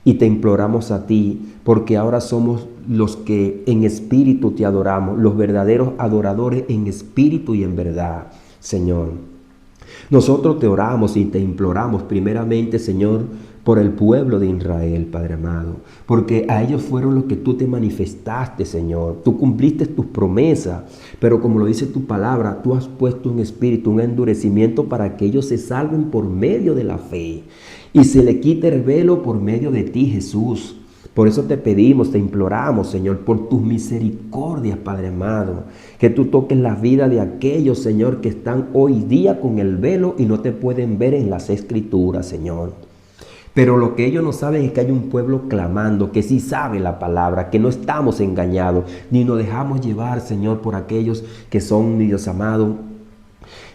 y te imploramos a ti, porque ahora somos los que en espíritu te adoramos, los verdaderos adoradores en espíritu y en verdad, Señor. Nosotros te oramos y te imploramos primeramente, Señor, por el pueblo de Israel, Padre amado, porque a ellos fueron los que tú te manifestaste, Señor. Tú cumpliste tus promesas, pero como lo dice tu palabra, tú has puesto un espíritu, un endurecimiento para que ellos se salven por medio de la fe y se le quite el velo por medio de ti, Jesús. Por eso te pedimos, te imploramos, Señor, por tus misericordias, Padre amado, que tú toques la vida de aquellos, Señor, que están hoy día con el velo y no te pueden ver en las Escrituras, Señor. Pero lo que ellos no saben es que hay un pueblo clamando, que sí sabe la palabra, que no estamos engañados, ni nos dejamos llevar, Señor, por aquellos que son, mi Dios amado,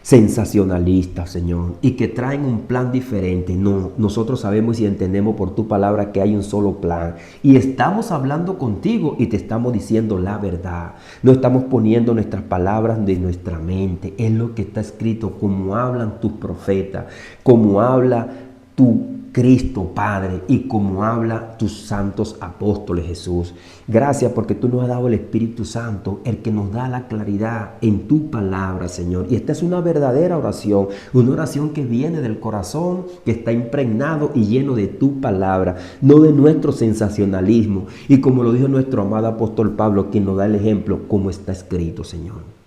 sensacionalistas, Señor, y que traen un plan diferente. No, nosotros sabemos y entendemos por tu palabra que hay un solo plan. Y estamos hablando contigo y te estamos diciendo la verdad. No estamos poniendo nuestras palabras de nuestra mente. Es lo que está escrito, como hablan tus profetas, como habla tu Cristo, Padre, y como habla tus santos apóstoles, Jesús. Gracias porque tú nos has dado el Espíritu Santo, el que nos da la claridad en tu palabra, Señor. Y esta es una verdadera oración, una oración que viene del corazón, que está impregnado y lleno de tu palabra, no de nuestro sensacionalismo. Y como lo dijo nuestro amado apóstol Pablo, quien nos da el ejemplo, como está escrito, Señor.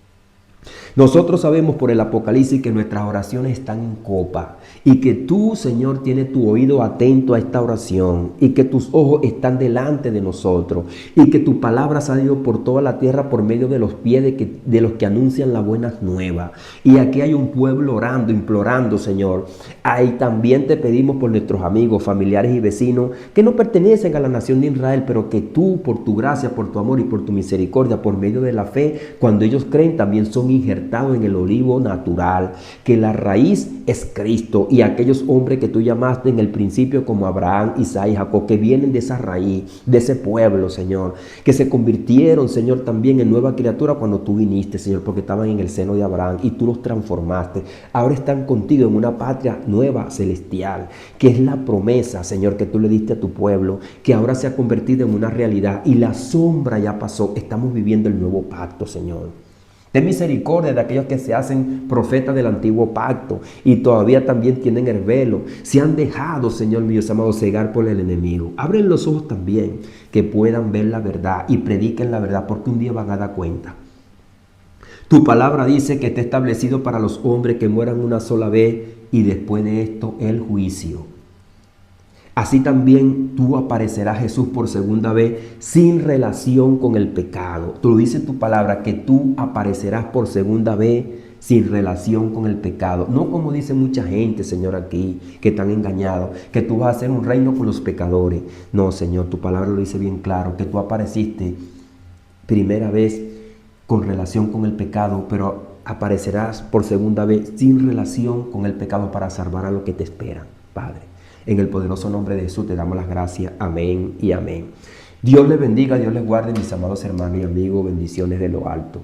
Nosotros sabemos por el Apocalipsis que nuestras oraciones están en copa y que tú, Señor, tienes tu oído atento a esta oración y que tus ojos están delante de nosotros y que tu palabra ha salido por toda la tierra por medio de los pies de los que anuncian las buenas nuevas. Y aquí hay un pueblo orando, implorando, Señor. Ahí también te pedimos por nuestros amigos, familiares y vecinos que no pertenecen a la nación de Israel, pero que tú, por tu gracia, por tu amor y por tu misericordia, por medio de la fe, cuando ellos creen, también son injertados injertado en el olivo natural, que la raíz es Cristo y aquellos hombres que tú llamaste en el principio como Abraham, Isaac y Jacob, que vienen de esa raíz, de ese pueblo, Señor, que se convirtieron, Señor, también en nueva criatura cuando tú viniste, Señor, porque estaban en el seno de Abraham y tú los transformaste. Ahora están contigo en una patria nueva, celestial, que es la promesa, Señor, que tú le diste a tu pueblo, que ahora se ha convertido en una realidad y la sombra ya pasó. Estamos viviendo el nuevo pacto, Señor. Ten misericordia de aquellos que se hacen profetas del antiguo pacto y todavía también tienen el velo. Se han dejado, Señor mío, amado, cegar por el enemigo. Abren los ojos también, que puedan ver la verdad y prediquen la verdad, porque un día van a dar cuenta. Tu palabra dice que está establecido para los hombres que mueran una sola vez y después de esto el juicio. Así también tú aparecerás, Jesús, por segunda vez sin relación con el pecado. Tú lo dice tu palabra, que tú aparecerás por segunda vez sin relación con el pecado. No como dice mucha gente, Señor, aquí, que están engañados, que tú vas a hacer un reino con los pecadores. No, Señor, tu palabra lo dice bien claro, que tú apareciste primera vez con relación con el pecado, pero aparecerás por segunda vez sin relación con el pecado para salvar a los que te esperan, Padre. En el poderoso nombre de Jesús te damos las gracias. Amén y amén. Dios les bendiga, Dios les guarde, mis amados hermanos y amigos. Bendiciones de lo alto.